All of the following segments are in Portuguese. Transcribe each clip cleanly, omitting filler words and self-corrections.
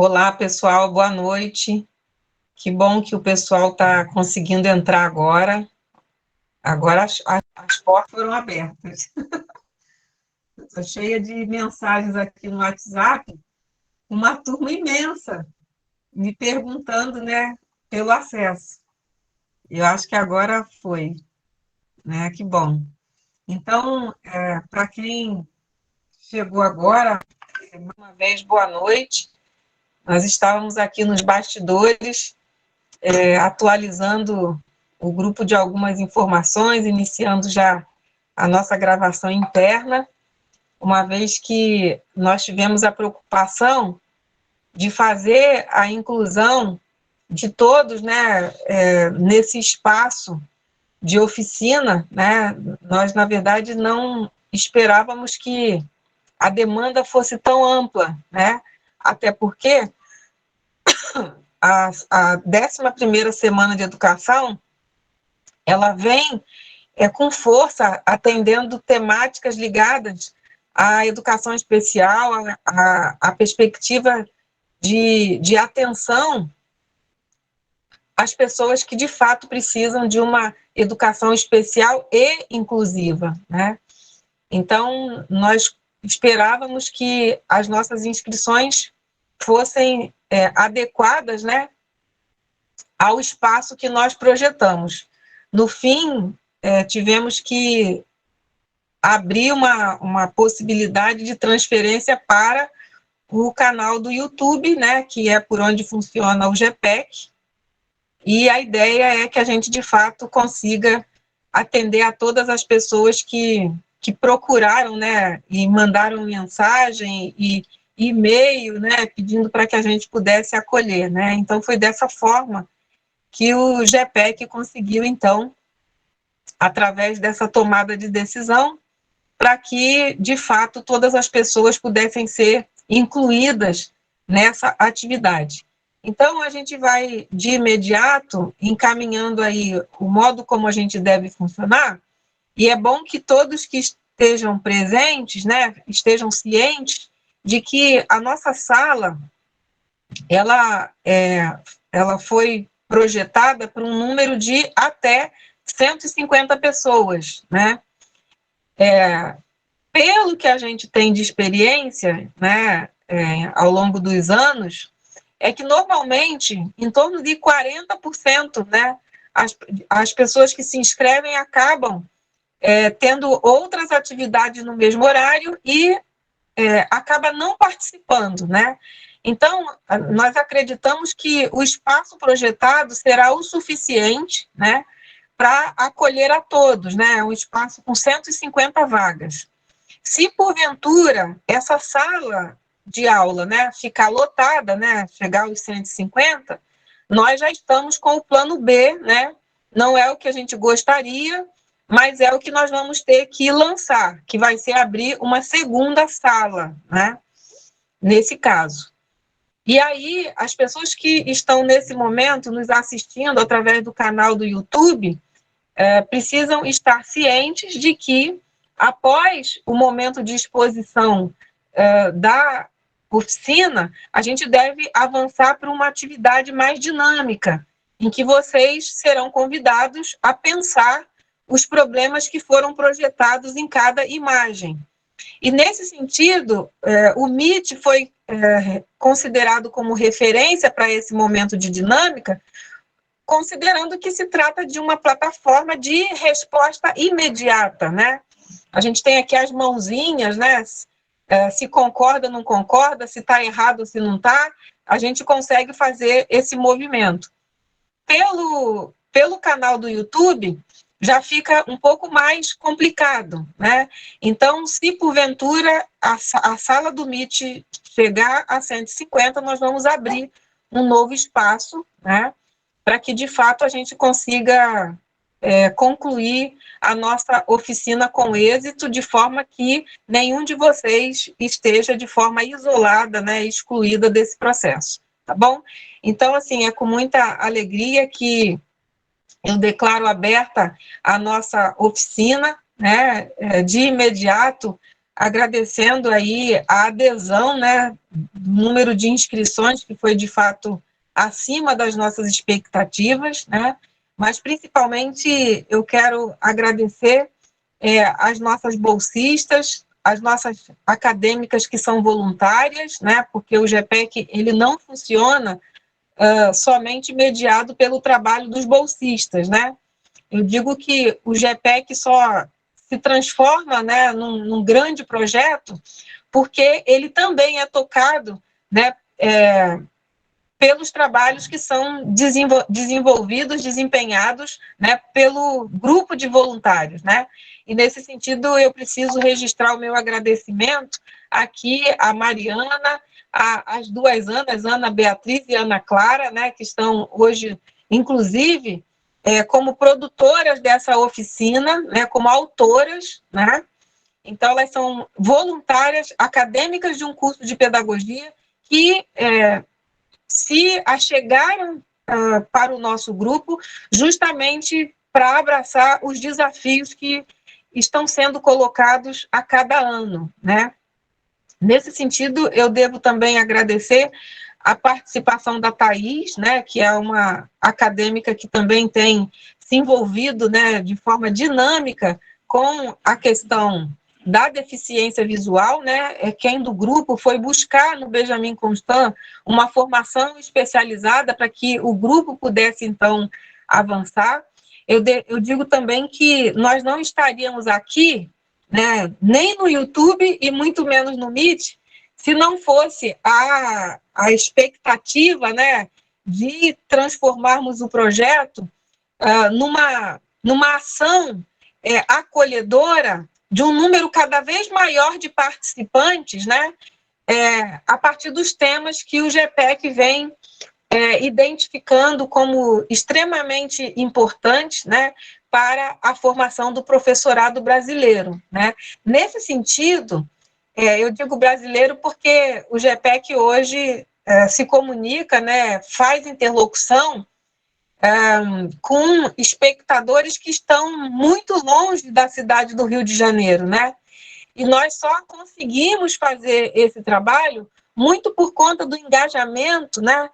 Olá, pessoal, boa noite. Que bom que o pessoal está conseguindo entrar agora. Agora as portas foram abertas. Estou cheia de mensagens aqui no WhatsApp, uma turma imensa me perguntando, né, pelo acesso. Eu acho que agora foi, né? Que bom. Então, para quem chegou agora, mais uma vez, boa noite. Nós estávamos aqui nos bastidores, atualizando o grupo de algumas informações, iniciando já a nossa gravação interna, uma vez que nós tivemos a preocupação de fazer a inclusão de todos, né, nesse espaço de oficina, né. Nós, na verdade, não esperávamos que a demanda fosse tão ampla, né, até porque a 11ª semana de educação, ela vem com força atendendo temáticas ligadas à educação especial, à perspectiva de atenção às pessoas que de fato precisam de uma educação especial e inclusiva, né? Então, nós esperávamos que as nossas inscrições fossem adequadas, né, ao espaço que nós projetamos. No fim, tivemos que abrir uma possibilidade de transferência para o canal do YouTube, né, que é por onde funciona o GPEC, e a ideia é que a gente, de fato, consiga atender a todas as pessoas que procuraram, né, e mandaram mensagem e e-mail, né, pedindo para que a gente pudesse acolher, né. Então, foi dessa forma que o GPEC conseguiu, então, através dessa tomada de decisão, para que, de fato, todas as pessoas pudessem ser incluídas nessa atividade. Então, a gente vai, de imediato, encaminhando aí o modo como a gente deve funcionar, e é bom que todos que estejam presentes, né, estejam cientes de que a nossa sala, ela foi projetada para um número de até 150 pessoas, né? Pelo que a gente tem de experiência, né, ao longo dos anos, é que normalmente, em torno de 40%, né, as pessoas que se inscrevem acabam tendo outras atividades no mesmo horário e acaba não participando, né? Então, nós acreditamos que o espaço projetado será o suficiente, né, para acolher a todos, né? Um espaço com 150 vagas. Se, porventura, essa sala de aula, né, ficar lotada, né, chegar aos 150, nós já estamos com o plano B, né? Não é o que a gente gostaria, mas é o que nós vamos ter que lançar, que vai ser abrir uma segunda sala, né, nesse caso. E aí, as pessoas que estão nesse momento nos assistindo através do canal do YouTube precisam estar cientes de que, após o momento de exposição da oficina, a gente deve avançar para uma atividade mais dinâmica, em que vocês serão convidados a pensar os problemas que foram projetados em cada imagem. E, nesse sentido, o Meet foi considerado como referência para esse momento de dinâmica, considerando que se trata de uma plataforma de resposta imediata, né? A gente tem aqui as mãozinhas, né? Se concorda, não concorda, se está errado, se não está, a gente consegue fazer esse movimento. Pelo canal do YouTube, já fica um pouco mais complicado, né? Então, se porventura a sala do Meet chegar a 150, nós vamos abrir um novo espaço, né, para que, de fato, a gente consiga concluir a nossa oficina com êxito, de forma que nenhum de vocês esteja de forma isolada, né, excluída desse processo, tá bom? Então, assim, é com muita alegria que eu declaro aberta a nossa oficina, né, de imediato. agradecendo aí a adesão, né, do número de inscrições, que foi, de fato, acima das nossas expectativas, né, mas, principalmente, eu quero agradecer as nossas bolsistas, as nossas acadêmicas que são voluntárias, né, porque o GPEC ele não funciona somente mediado pelo trabalho dos bolsistas, né. Eu digo que o GPEC só se transforma, né, num grande projeto porque ele também é tocado, né, pelos trabalhos que são desenvolvidos, desempenhados, né, pelo grupo de voluntários, né? E, nesse sentido, eu preciso registrar o meu agradecimento aqui à Mariana, às duas Anas, Ana Beatriz e Ana Clara, né, que estão hoje, inclusive, como produtoras dessa oficina, né, como autoras, né? Então, elas são voluntárias acadêmicas de um curso de pedagogia que se achegaram para o nosso grupo justamente para abraçar os desafios que estão sendo colocados a cada ano, né? Nesse sentido, eu devo também agradecer a participação da Thais, né, que é uma acadêmica que também tem se envolvido, né, de forma dinâmica com a questão da deficiência visual, né, quem do grupo foi buscar no Benjamin Constant uma formação especializada para que o grupo pudesse, então, avançar. Eu digo também que nós não estaríamos aqui, né, nem no YouTube e muito menos no Meet, se não fosse a expectativa, né, de transformarmos o projeto numa ação acolhedora de um número cada vez maior de participantes, né, a partir dos temas que o GPEC vem identificando como extremamente importantes, né, para a formação do professorado brasileiro, né? Nesse sentido, eu digo brasileiro porque o GPEC hoje se comunica, né, faz interlocução com espectadores que estão muito longe da cidade do Rio de Janeiro, né? E nós só conseguimos fazer esse trabalho muito por conta do engajamento, né,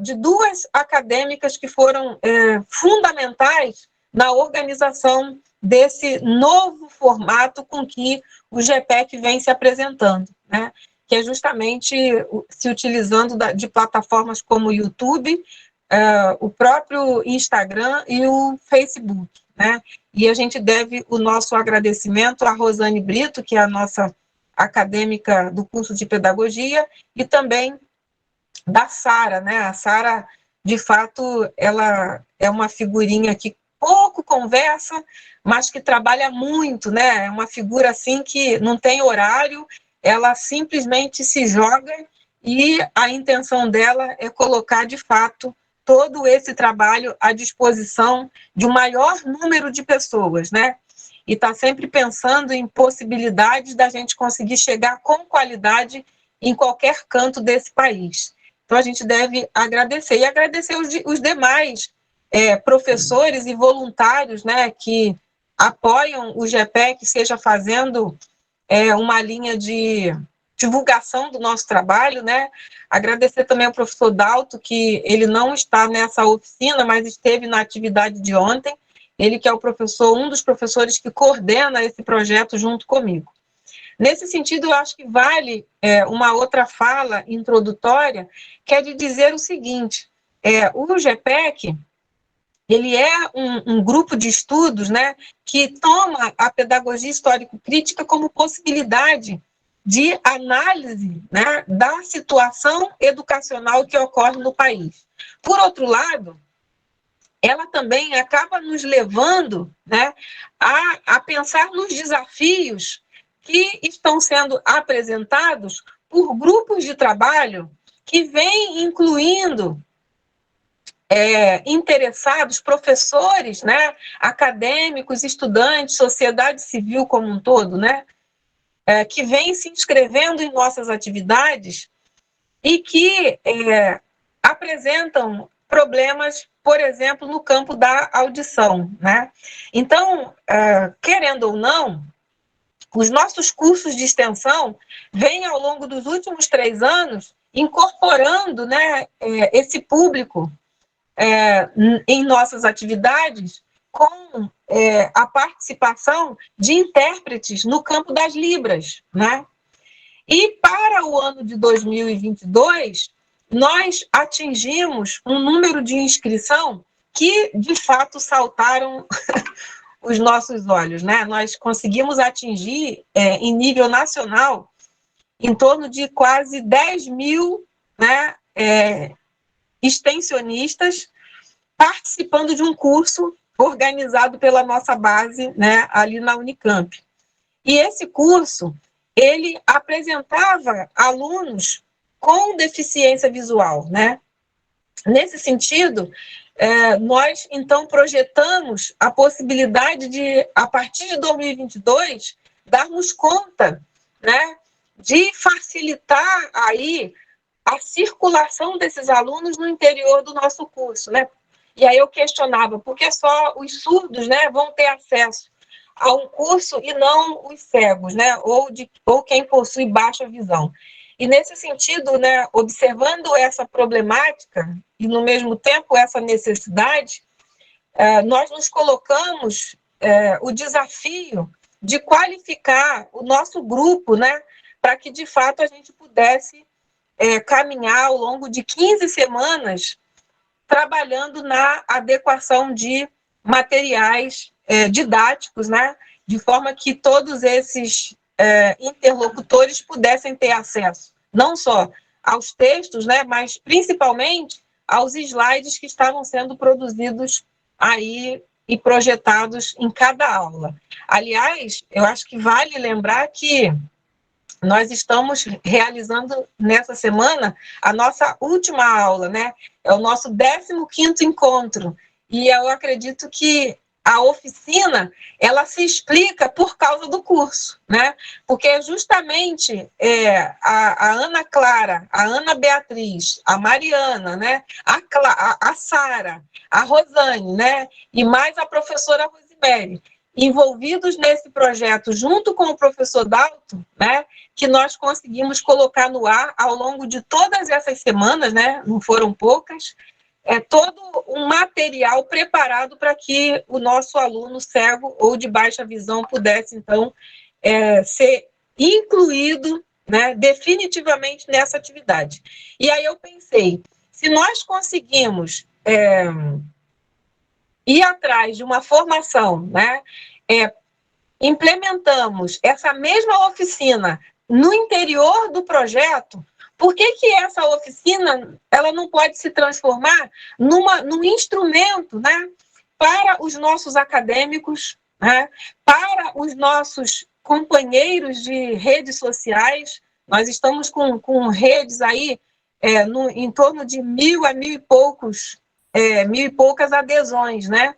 de duas acadêmicas que foram fundamentais na organização desse novo formato com que o GPEC vem se apresentando, né, que é justamente se utilizando de plataformas como o YouTube, o próprio Instagram e o Facebook, né? E a gente deve o nosso agradecimento à Rosane Brito, que é a nossa acadêmica do curso de pedagogia, e também da Sara, né? A Sara, de fato, ela é uma figurinha que pouco conversa, mas que trabalha muito, né? É uma figura assim que não tem horário, ela simplesmente se joga e a intenção dela é colocar, de fato, todo esse trabalho à disposição de um maior número de pessoas, né? E está sempre pensando em possibilidades da gente conseguir chegar com qualidade em qualquer canto desse país. Então, a gente deve agradecer. E agradecer os demais professores e voluntários, né, que apoiam o GPEC, seja fazendo uma linha de divulgação do nosso trabalho, né? Agradecer também ao professor Dalto, que ele não está nessa oficina, mas esteve na atividade de ontem, ele que é um dos professores que coordena esse projeto junto comigo. Nesse sentido, eu acho que vale uma outra fala introdutória, que é de dizer o seguinte, o GPEC, ele é um grupo de estudos, né, que toma a pedagogia histórico-crítica como possibilidade de análise, né, da situação educacional que ocorre no país. Por outro lado, ela também acaba nos levando, né, a pensar nos desafios que estão sendo apresentados por grupos de trabalho que vêm incluindo interessados, professores, né, acadêmicos, estudantes, sociedade civil como um todo, né, que vêm se inscrevendo em nossas atividades e que apresentam problemas, por exemplo, no campo da audição, né? Então, querendo ou não, os nossos cursos de extensão vêm, ao longo dos últimos 3 anos, incorporando, né, esse público em nossas atividades, com a participação de intérpretes no campo das Libras, né? E para o ano de 2022, nós atingimos um número de inscrição que, de fato, saltaram os nossos olhos, né? Nós conseguimos atingir, em nível nacional, em torno de quase 10 mil, né, extensionistas participando de um curso organizado pela nossa base, né, ali na Unicamp. E esse curso, ele apresentava alunos com deficiência visual, né? Nesse sentido, nós, então, projetamos a possibilidade de, a partir de 2022, darmos conta, né, de facilitar aí a circulação desses alunos no interior do nosso curso, né? E aí eu questionava, por que só os surdos, né, vão ter acesso a um curso e não os cegos, né, ou quem possui baixa visão? E nesse sentido, né, observando essa problemática e, no mesmo tempo, essa necessidade, nós nos colocamos o desafio de qualificar o nosso grupo, né, para que, de fato, a gente pudesse caminhar ao longo de 15 semanas trabalhando na adequação de materiais didáticos, né, de forma que todos esses interlocutores pudessem ter acesso, não só aos textos, né, mas principalmente aos slides que estavam sendo produzidos aí e projetados em cada aula. Aliás, eu acho que vale lembrar que nós estamos realizando nessa semana a nossa última aula, né? É o nosso 15º encontro. E eu acredito que a oficina, ela se explica por causa do curso, né? Porque justamente a Ana Clara, a Ana Beatriz, a Mariana, né? A Sara, a Rosane, né? E mais a professora Rosemary, envolvidos nesse projeto junto com o professor Dalton, né, que nós conseguimos colocar no ar ao longo de todas essas semanas, né, não foram poucas, todo um material preparado para que o nosso aluno cego ou de baixa visão pudesse, então, ser incluído, né, definitivamente nessa atividade. E aí eu pensei, se nós conseguimos ir atrás de uma formação, né, implementamos essa mesma oficina no interior do projeto, por que essa oficina ela não pode se transformar num instrumento, né, para os nossos acadêmicos, né, para os nossos companheiros de redes sociais? Nós estamos com redes aí em torno de 1.000 a 1.000 e poucas adesões, né?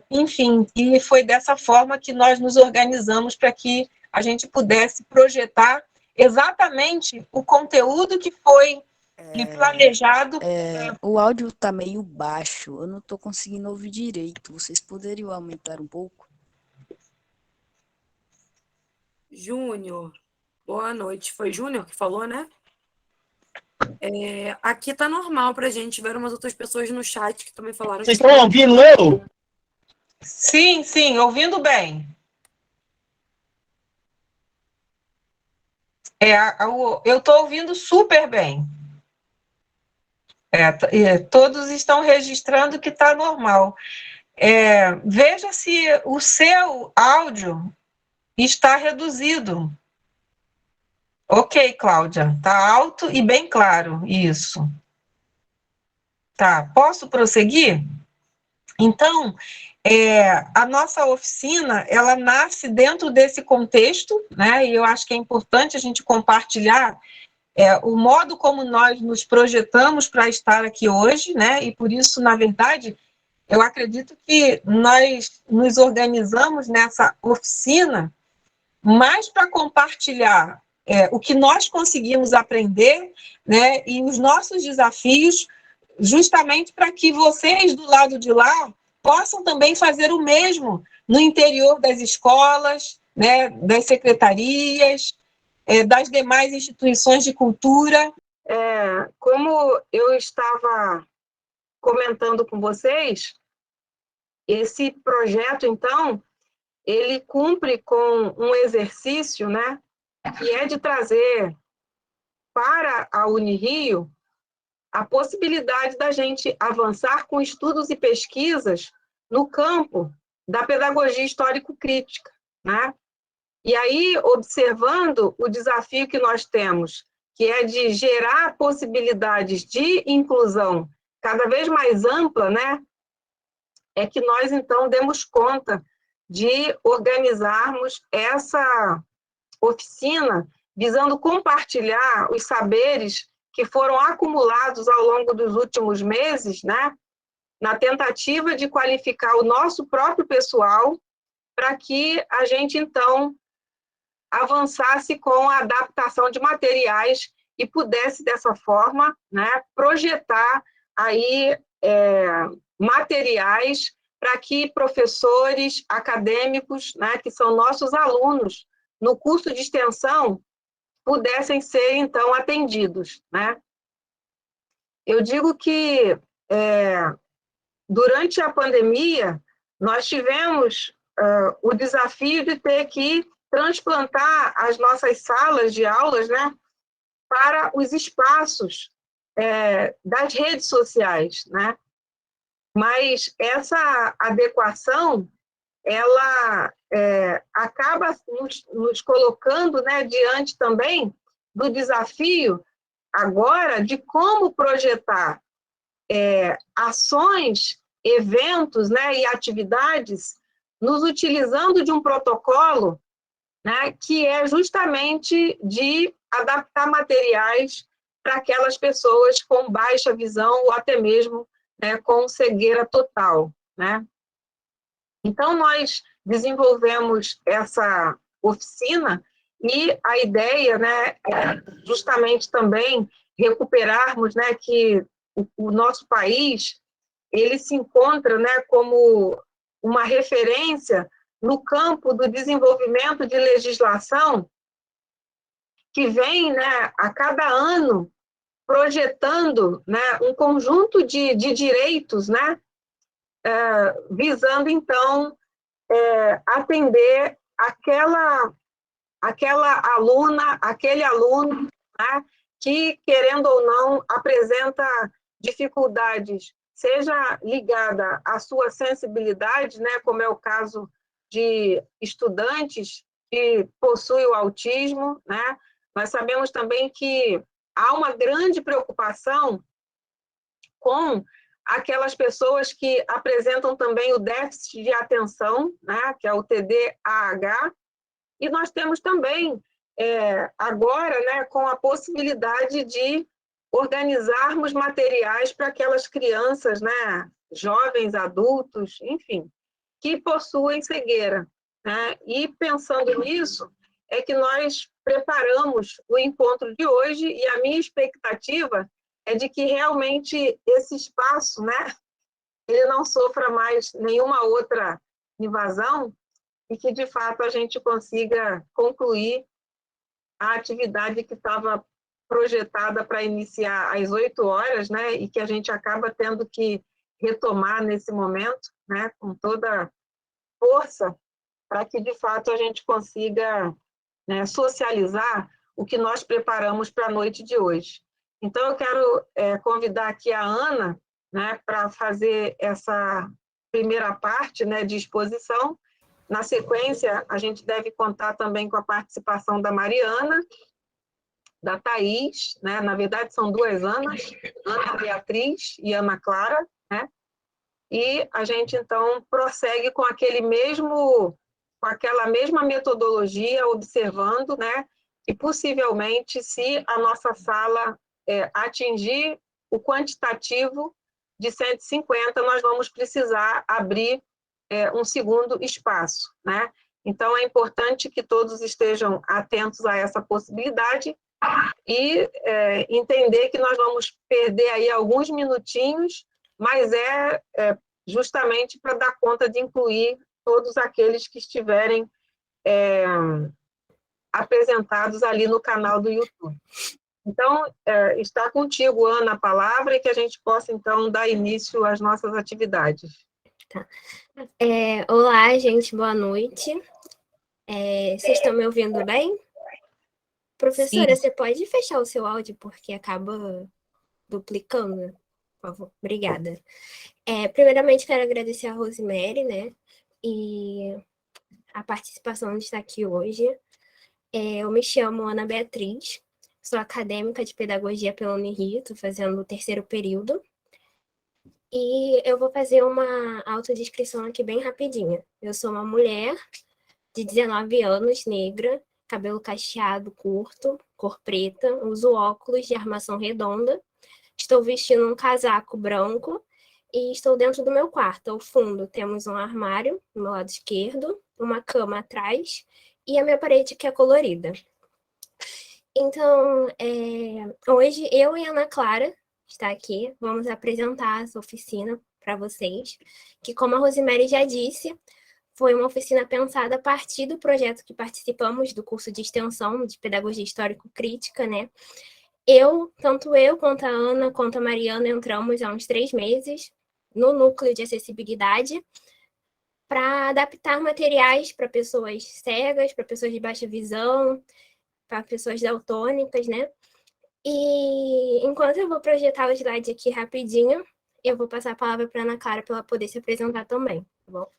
Enfim, e foi dessa forma que nós nos organizamos para que a gente pudesse projetar exatamente o conteúdo que foi planejado. O áudio está meio baixo, eu não estou conseguindo ouvir direito. Vocês poderiam aumentar um pouco? Júnior, boa noite. Foi Júnior que falou, né? Aqui tá normal pra gente, tiveram umas outras pessoas no chat que também falaram. Vocês estão ouvindo eu? Sim, sim, ouvindo bem. Eu estou ouvindo super bem. Todos estão registrando que está normal. Veja se o seu áudio está reduzido. Ok, Cláudia, está alto e bem claro, isso. Tá, posso prosseguir? Então, a nossa oficina, ela nasce dentro desse contexto, né, e eu acho que é importante a gente compartilhar o modo como nós nos projetamos para estar aqui hoje, né, e por isso, na verdade, eu acredito que nós nos organizamos nessa oficina mais para compartilhar o que nós conseguimos aprender, né, e os nossos desafios, justamente para que vocês do lado de lá possam também fazer o mesmo no interior das escolas, né, das secretarias, das demais instituições de cultura. Como eu estava comentando com vocês, esse projeto, então, ele cumpre com um exercício, né, que é de trazer para a Unirio a possibilidade da gente avançar com estudos e pesquisas no campo da pedagogia histórico-crítica, né? E aí, observando o desafio que nós temos, que é de gerar possibilidades de inclusão cada vez mais ampla, né? É que nós, então, demos conta de organizarmos essa oficina visando compartilhar os saberes que foram acumulados ao longo dos últimos meses, né, na tentativa de qualificar o nosso próprio pessoal para que a gente, então, avançasse com a adaptação de materiais e pudesse, dessa forma, né, projetar aí materiais para que professores, acadêmicos, né, que são nossos alunos no curso de extensão, pudessem ser, então, atendidos, né? Eu digo que, durante a pandemia, nós tivemos o desafio de ter que transplantar as nossas salas de aulas, né, para os espaços das redes sociais, né? Mas essa adequação, ela acaba nos colocando, né, diante também do desafio agora de como projetar ações, eventos, né, e atividades, nos utilizando de um protocolo, né, que é justamente de adaptar materiais para aquelas pessoas com baixa visão ou até mesmo, né, com cegueira total, né? Então, nós desenvolvemos essa oficina e a ideia, né, é justamente também recuperarmos, né, que o nosso país ele se encontra, né, como uma referência no campo do desenvolvimento de legislação que vem, né, a cada ano projetando, né, um conjunto de direitos, né, visando, então, atender aquela aluna, aquele aluno, né, que, querendo ou não, apresenta dificuldades, seja ligada à sua sensibilidade, né, como é o caso de estudantes que possuem o autismo, né? Nós sabemos também que há uma grande preocupação com aquelas pessoas que apresentam também o déficit de atenção, né, que é o TDAH, e nós temos também, agora, né, com a possibilidade de organizarmos materiais para aquelas crianças, né, jovens, adultos, enfim, que possuem cegueira, né? E pensando nisso, é que nós preparamos o encontro de hoje e a minha expectativa é de que realmente esse espaço, né, ele não sofra mais nenhuma outra invasão e que, de fato, a gente consiga concluir a atividade que estava projetada para iniciar às 8 horas, né, e que a gente acaba tendo que retomar nesse momento, né, com toda força, para que, de fato, a gente consiga, né, socializar o que nós preparamos para a noite de hoje. Então, eu quero convidar aqui a Ana, né, para fazer essa primeira parte, né, de exposição. Na sequência, a gente deve contar também com a participação da Mariana, da Thaís, né? Na verdade, são duas Anas, Ana Beatriz e Ana Clara, né? E a gente, então, prossegue com aquela mesma metodologia, observando, né? E, possivelmente, se a nossa sala atingir o quantitativo de 150, nós vamos precisar abrir um segundo espaço, né? Então, é importante que todos estejam atentos a essa possibilidade e entender que nós vamos perder aí alguns minutinhos, mas justamente para dar conta de incluir todos aqueles que estiverem apresentados ali no canal do YouTube. Então, está contigo, Ana, a palavra, e que a gente possa, então, dar início às nossas atividades. Tá. Olá, gente, boa noite. Vocês estão me ouvindo bem? Professora, Sim. você pode fechar o seu áudio, porque acaba duplicando? Por favor, obrigada. Primeiramente, quero agradecer a Rosemary, né, e a participação de estar aqui hoje. Eu me chamo Ana Beatriz, sou acadêmica de Pedagogia pela Unirio, estou fazendo o 3º período. E eu vou fazer uma autodescrição aqui bem rapidinha. Eu sou uma mulher de 19 anos, negra, cabelo cacheado curto, cor preta, uso óculos de armação redonda, estou vestindo um casaco branco e estou dentro do meu quarto. Ao fundo temos um armário, no meu lado esquerdo, uma cama atrás e a minha parede que é colorida. Então, hoje eu e a Ana Clara está aqui, vamos apresentar essa oficina para vocês, que, como a Rosemary já disse, foi uma oficina pensada a partir do projeto que participamos do curso de extensão de Pedagogia Histórico-Crítica, né? Tanto eu quanto a Ana, quanto a Mariana, entramos há uns 3 meses no núcleo de acessibilidade para adaptar materiais para pessoas cegas, para pessoas de baixa visão, para pessoas daltônicas, né? E enquanto eu vou projetar o slide aqui rapidinho, eu vou passar a palavra para a Ana Clara para ela poder se apresentar também, tá bom?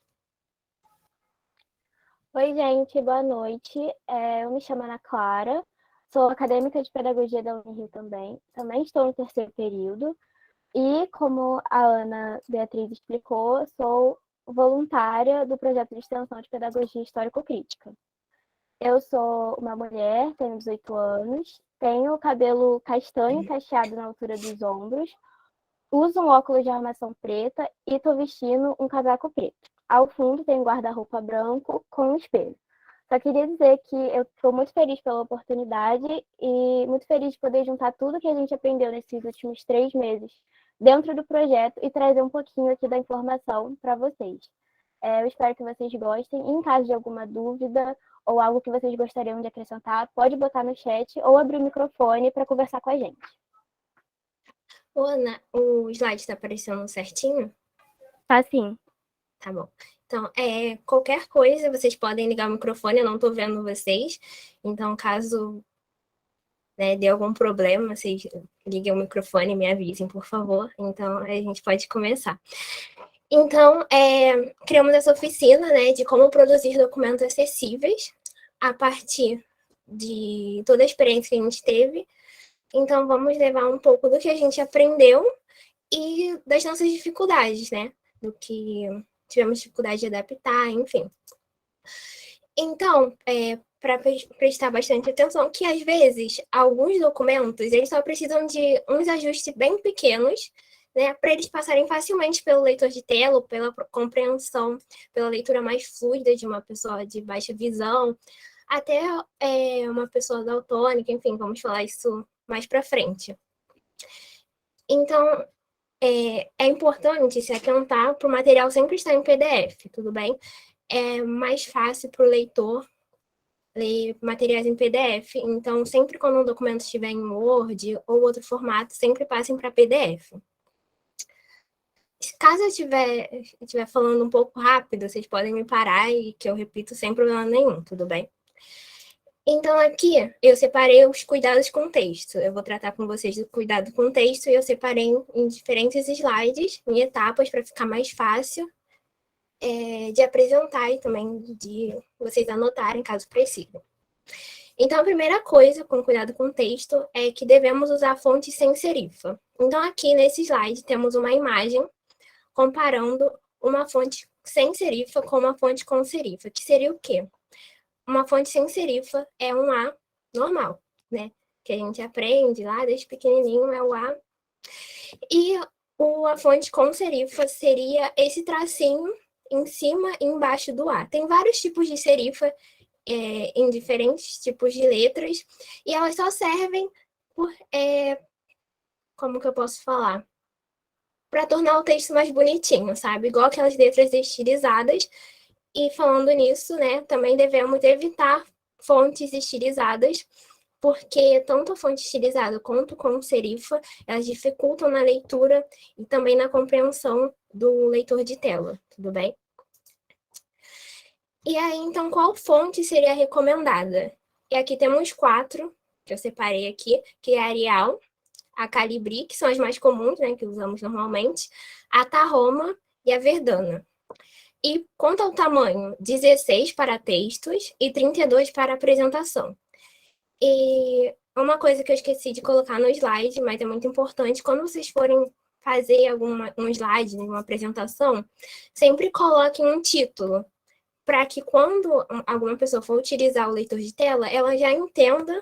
Oi, gente, boa noite. Eu me chamo Ana Clara, sou acadêmica de Pedagogia da Unirio também. Também estou no 3º período. E, como a Ana Beatriz explicou, sou voluntária do projeto de extensão de Pedagogia Histórico-Crítica. Eu sou uma mulher, tenho 18 anos, tenho cabelo castanho cacheado na altura dos ombros, uso um óculos de armação preta e estou vestindo um casaco preto. Ao fundo tem um guarda-roupa branco com um espelho. Só queria dizer que eu estou muito feliz pela oportunidade e muito feliz de poder juntar tudo que a gente aprendeu nesses últimos 3 meses dentro do projeto e trazer um pouquinho aqui da informação para vocês. Eu espero que vocês gostem. Em caso de alguma dúvida ou algo que vocês gostariam de acrescentar, pode botar no chat ou abrir o microfone para conversar com a gente. Ô, Ana, o slide está aparecendo certinho? Tá sim. Tá bom. Então, qualquer coisa, vocês podem ligar o microfone, eu não estou vendo vocês. Então, caso dê algum problema, vocês liguem o microfone e me avisem, por favor. Então, a gente pode começar. Então, criamos essa oficina, né, de como produzir documentos acessíveis a partir de toda a experiência que a gente teve. Então, vamos levar um pouco do que a gente aprendeu e das nossas dificuldades, né, do que tivemos dificuldade de adaptar, enfim. Então, para prestar bastante atenção, que às vezes, alguns documentos, eles só precisam de uns ajustes bem pequenos, né, para eles passarem facilmente pelo leitor de tela, ou pela compreensão, pela leitura mais fluida de uma pessoa de baixa visão, até uma pessoa daltônica, enfim, vamos falar isso mais para frente. Então, é importante se atentar para o material sempre estar em PDF, tudo bem? É mais fácil para o leitor ler materiais em PDF, então sempre quando um documento estiver em Word ou outro formato, sempre passem para PDF. Caso eu estiver falando um pouco rápido, vocês podem me parar e que eu repito sem problema nenhum, tudo bem? Então, aqui eu separei os cuidados com texto. Eu vou tratar com vocês do cuidado com texto e eu separei em diferentes slides, em etapas, para ficar mais fácil de apresentar e também de vocês anotarem, caso precisem. Então, a primeira coisa, com cuidado com texto, é que devemos usar fontes sem serifa. Então, aqui nesse slide, temos uma imagem comparando uma fonte sem serifa com uma fonte com serifa, que seria o quê? Uma fonte sem serifa é um A normal, né? Que a gente aprende lá desde pequenininho, é o A. E a fonte com serifa seria esse tracinho em cima e embaixo do A. Tem vários tipos de serifa em diferentes tipos de letras, e elas só servem por, como que eu posso falar? Para tornar o texto mais bonitinho, sabe? Igual aquelas letras estilizadas. E falando nisso, né, também devemos evitar fontes estilizadas, porque tanto a fonte estilizada quanto com serifa, elas dificultam na leitura e também na compreensão do leitor de tela, tudo bem? E aí, então, qual fonte seria recomendada? E aqui temos 4, que eu separei aqui, que é a Arial, a Calibri, que são as mais comuns, né, que usamos normalmente, a Tahoma e a Verdana. E quanto ao tamanho, 16 para textos e 32 para apresentação. E uma coisa que eu esqueci de colocar no slide, mas é muito importante, quando vocês forem fazer um slide, uma apresentação, sempre coloquem um título, para que quando alguma pessoa for utilizar o leitor de tela, ela já entenda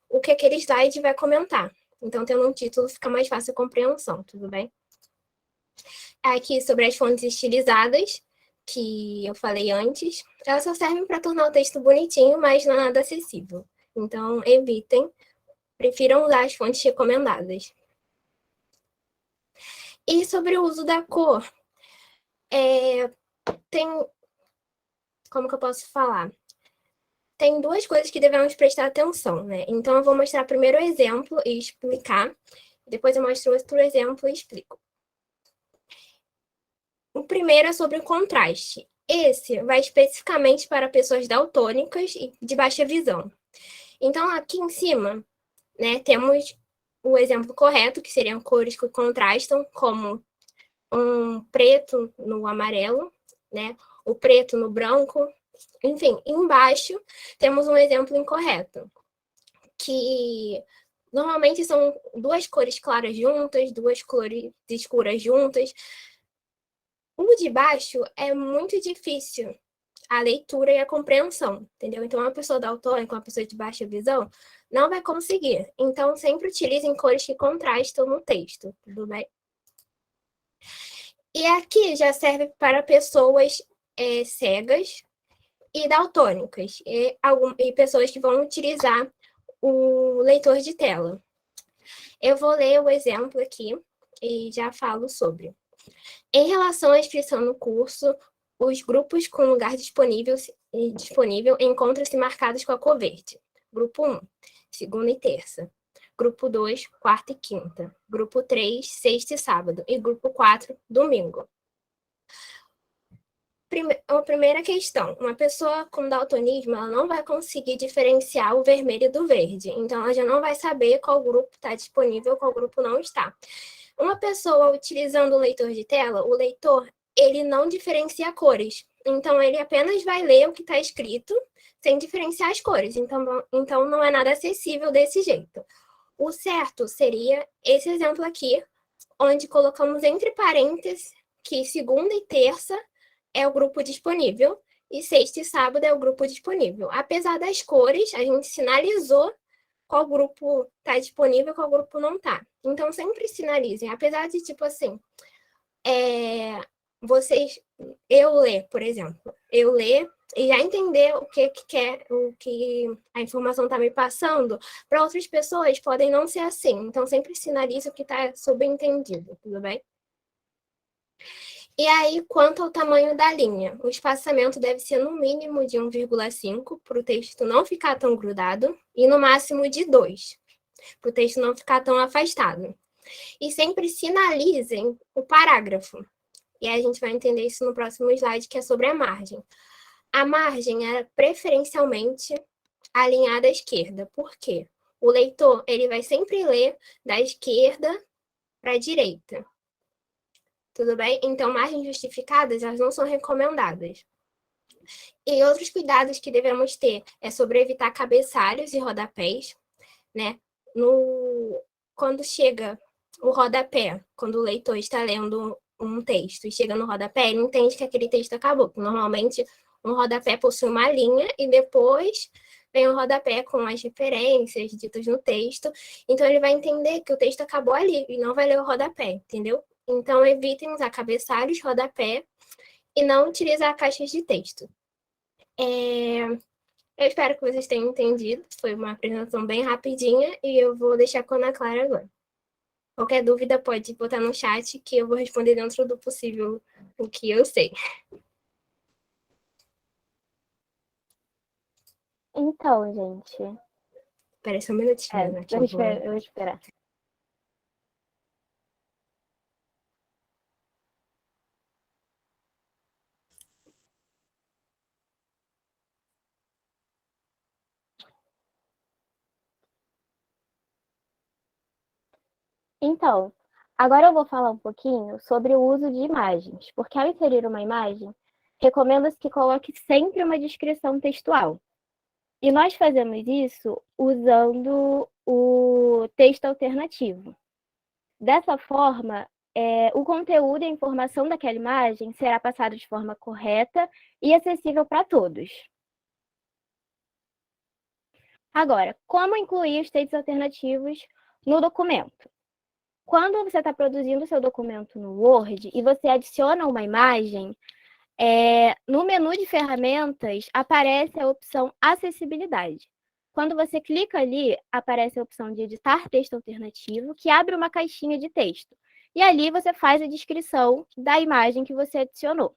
o que aquele slide vai comentar. Então, tendo um título, fica mais fácil a compreensão, tudo bem? Aqui, sobre as fontes estilizadas, que eu falei antes, elas só servem para tornar o texto bonitinho, mas não é nada acessível. Então, evitem, prefiram usar as fontes recomendadas. E sobre o uso da cor, como que eu posso falar? Tem 2 coisas que devemos prestar atenção, né? Então, eu vou mostrar primeiro o exemplo e explicar, depois eu mostro outro exemplo e explico. O primeiro é sobre o contraste. Esse vai especificamente para pessoas daltônicas e de baixa visão. Então, aqui em cima, né, temos o exemplo correto, que seriam cores que contrastam, como um preto no amarelo, né, o preto no branco. Enfim, embaixo temos um exemplo incorreto, que normalmente são 2 cores claras juntas, 2 cores escuras juntas. O de baixo é muito difícil a leitura e a compreensão, entendeu? Então, uma pessoa daltônica, uma pessoa de baixa visão, não vai conseguir. Então, sempre utilizem cores que contrastam no texto, tudo bem? E aqui já serve para pessoas cegas e daltônicas, e pessoas que vão utilizar o leitor de tela. Eu vou ler o exemplo aqui e já falo sobre. Em relação à inscrição no curso, os grupos com lugar disponível encontram-se marcados com a cor verde. Grupo 1, segunda e terça. Grupo 2, quarta e quinta. Grupo 3, sexta e sábado. E grupo 4, domingo. A primeira questão, uma pessoa com daltonismo, ela não vai conseguir diferenciar o vermelho do verde. Então, ela já não vai saber qual grupo está disponível, qual grupo não está. Uma pessoa utilizando o leitor de tela, o leitor, ele não diferencia cores. Então, ele apenas vai ler o que está escrito, sem diferenciar as cores. Então, não é nada acessível desse jeito. O certo seria esse exemplo aqui, onde colocamos entre parênteses que segunda e terça é o grupo disponível e sexta e sábado é o grupo disponível. Apesar das cores, a gente sinalizou qual grupo está disponível e qual grupo não está. Então, sempre sinalizem. Apesar de, tipo assim, eu ler, por exemplo, eu ler e já entender o que a informação está me passando, para outras pessoas podem não ser assim. Então, sempre sinalize o que está subentendido, tudo bem? E aí, quanto ao tamanho da linha, o espaçamento deve ser no mínimo de 1,5 para o texto não ficar tão grudado e no máximo de 2 para o texto não ficar tão afastado. E sempre sinalizem o parágrafo. E aí a gente vai entender isso no próximo slide, que é sobre a margem. A margem é preferencialmente alinhada à esquerda. Por quê? O leitor ele vai sempre ler da esquerda para a direita. Tudo bem? Então, margens justificadas, elas não são recomendadas. E outros cuidados que devemos ter é sobre evitar cabeçalhos e rodapés, né? Quando chega o rodapé, quando o leitor está lendo um texto e chega no rodapé, ele entende que aquele texto acabou. Normalmente, um rodapé possui uma linha e depois vem o rodapé com as referências ditas no texto. Então, ele vai entender que o texto acabou ali e não vai ler o rodapé, entendeu? Então, evitem usar cabeçalhos, rodapé e não utilizar caixas de texto. Eu espero que vocês tenham entendido. Foi uma apresentação bem rapidinha e eu vou deixar com a Ana Clara agora. Qualquer dúvida pode botar no chat que eu vou responder dentro do possível o que eu sei. Então, gente, Espera só um minutinho, né? Que eu vou esperar. Então, agora eu vou falar um pouquinho sobre o uso de imagens, porque ao inserir uma imagem, recomenda-se que coloque sempre uma descrição textual. E nós fazemos isso usando o texto alternativo. Dessa forma, o conteúdo e a informação daquela imagem será passado de forma correta e acessível para todos. Agora, como incluir os textos alternativos no documento? Quando você está produzindo o seu documento no Word e você adiciona uma imagem, no menu de ferramentas aparece a opção Acessibilidade. Quando você clica ali, aparece a opção de editar texto alternativo, que abre uma caixinha de texto. E ali você faz a descrição da imagem que você adicionou.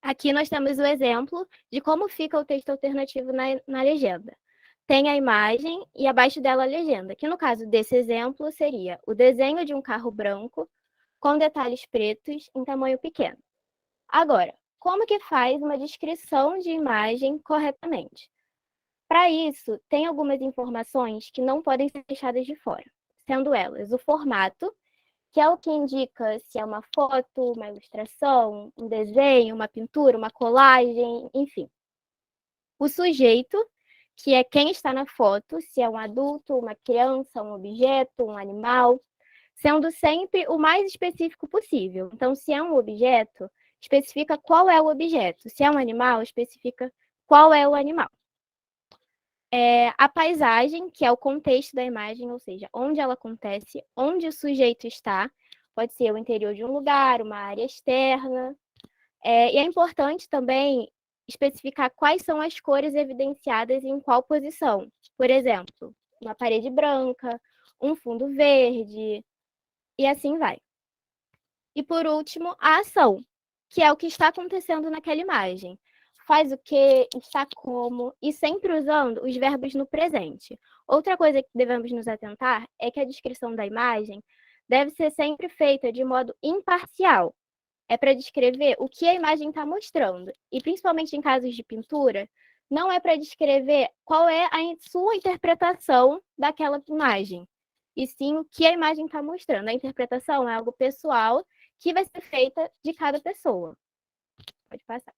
Aqui nós temos o exemplo de como fica o texto alternativo na legenda. Tem a imagem e abaixo dela a legenda, que no caso desse exemplo seria o desenho de um carro branco com detalhes pretos em tamanho pequeno. Agora, como que faz uma descrição de imagem corretamente? Para isso, tem algumas informações que não podem ser deixadas de fora, sendo elas o formato, que é o que indica se é uma foto, uma ilustração, um desenho, uma pintura, uma colagem, enfim. O sujeito, que é quem está na foto, se é um adulto, uma criança, um objeto, um animal, sendo sempre o mais específico possível. Então, se é um objeto, especifica qual é o objeto. Se é um animal, especifica qual é o animal. A paisagem, que é o contexto da imagem, ou seja, onde ela acontece, onde o sujeito está, pode ser o interior de um lugar, uma área externa. E é importante também especificar quais são as cores evidenciadas e em qual posição. Por exemplo, uma parede branca, um fundo verde, e assim vai. E por último, a ação, que é o que está acontecendo naquela imagem. Faz o que, está como, e sempre usando os verbos no presente. Outra coisa que devemos nos atentar é que a descrição da imagem deve ser sempre feita de modo imparcial. É para descrever o que a imagem está mostrando. E principalmente em casos de pintura, não é para descrever qual é a sua interpretação daquela imagem, e sim o que a imagem está mostrando. A interpretação é algo pessoal que vai ser feita de cada pessoa. Pode passar.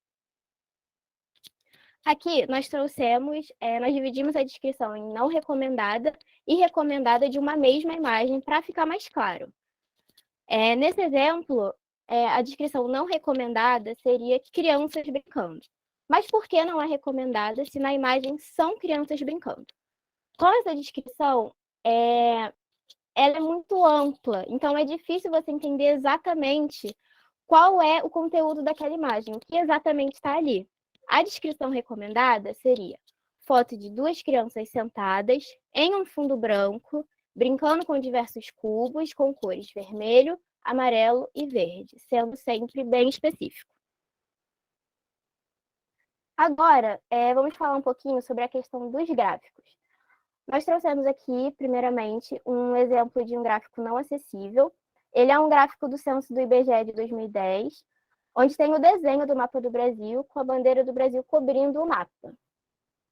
Aqui nós nós dividimos a descrição em não recomendada e recomendada de uma mesma imagem para ficar mais claro. Nesse exemplo, a descrição não recomendada seria crianças brincando. Mas por que não é recomendada se na imagem são crianças brincando? Com essa descrição, ela é muito ampla, então é difícil você entender exatamente qual é o conteúdo daquela imagem, o que exatamente está ali. A descrição recomendada seria foto de duas crianças sentadas em um fundo branco, brincando com diversos cubos com cores vermelho, amarelo e verde, sendo sempre bem específico. Agora, vamos falar um pouquinho sobre a questão dos gráficos. Nós trouxemos aqui, primeiramente, um exemplo de um gráfico não acessível. Ele é um gráfico do censo do IBGE de 2010, onde tem o desenho do mapa do Brasil, com a bandeira do Brasil cobrindo o mapa.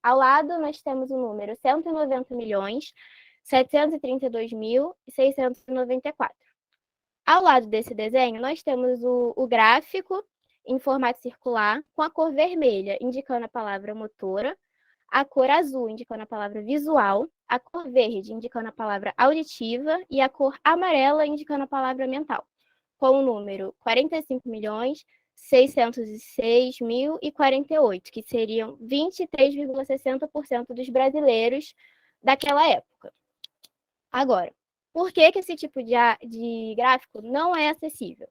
Ao lado, nós temos o número 190.732.694. Ao lado desse desenho, nós temos o gráfico em formato circular, com a cor vermelha, indicando a palavra motora, a cor azul, indicando a palavra visual, a cor verde, indicando a palavra auditiva, e a cor amarela, indicando a palavra mental, com o número 45.606.048, que seriam 23,60% dos brasileiros daquela época. Agora, por que esse tipo de gráfico não é acessível?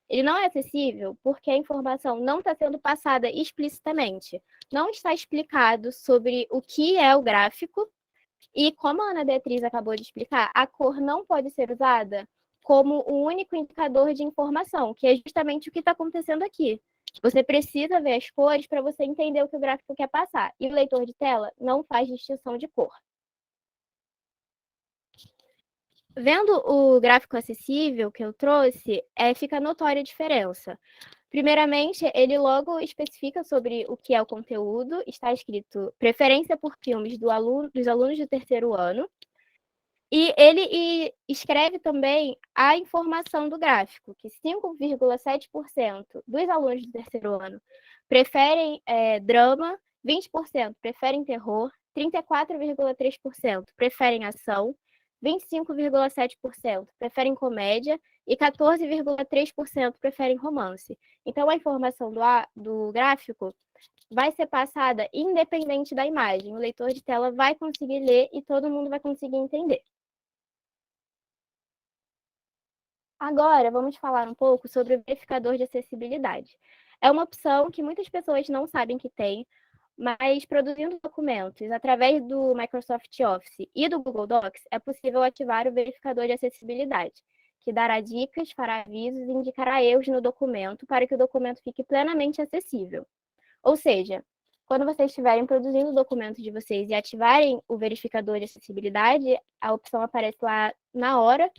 Ele não é acessível porque a informação não está sendo passada explicitamente. Não está explicado sobre o que é o gráfico e, como a Ana Beatriz acabou de explicar, a cor não pode ser usada como o único indicador de informação, que é justamente o que está acontecendo aqui. Você precisa ver as cores para você entender o que o gráfico quer passar. E o leitor de tela não faz distinção de cor. Vendo o gráfico acessível que eu trouxe, fica notória a diferença. Primeiramente, ele logo especifica sobre o que é o conteúdo. Está escrito preferência por filmes dos alunos do terceiro ano. E ele escreve também a informação do gráfico, que 5,7% dos alunos do terceiro ano preferem drama, 20% preferem terror, 34,3% preferem ação, 25,7% preferem comédia e 14,3% preferem romance. Então, a informação do gráfico vai ser passada independente da imagem. O leitor de tela vai conseguir ler e todo mundo vai conseguir entender. Agora, vamos falar um pouco sobre o verificador de acessibilidade. É uma opção que muitas pessoas não sabem que tem, mas produzindo documentos através do Microsoft Office e do Google Docs, é possível ativar o verificador de acessibilidade, que dará dicas, fará avisos e indicará erros no documento para que o documento fique plenamente acessível. Ou seja, quando vocês estiverem produzindo o documento de vocês e ativarem o verificador de acessibilidade, a opção aparece lá na hora,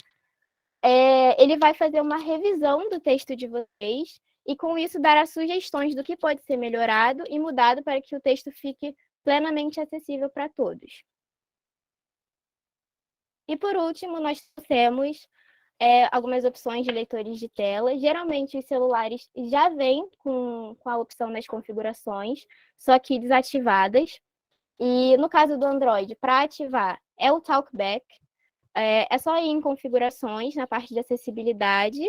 ele vai fazer uma revisão do texto de vocês e, com isso, dará sugestões do que pode ser melhorado e mudado para que o texto fique plenamente acessível para todos. E, por último, nós temos algumas opções de leitores de tela. Geralmente, os celulares já vêm com a opção nas configurações, só que desativadas. E, no caso do Android, para ativar, é o Talkback. É só ir em configurações, na parte de acessibilidade,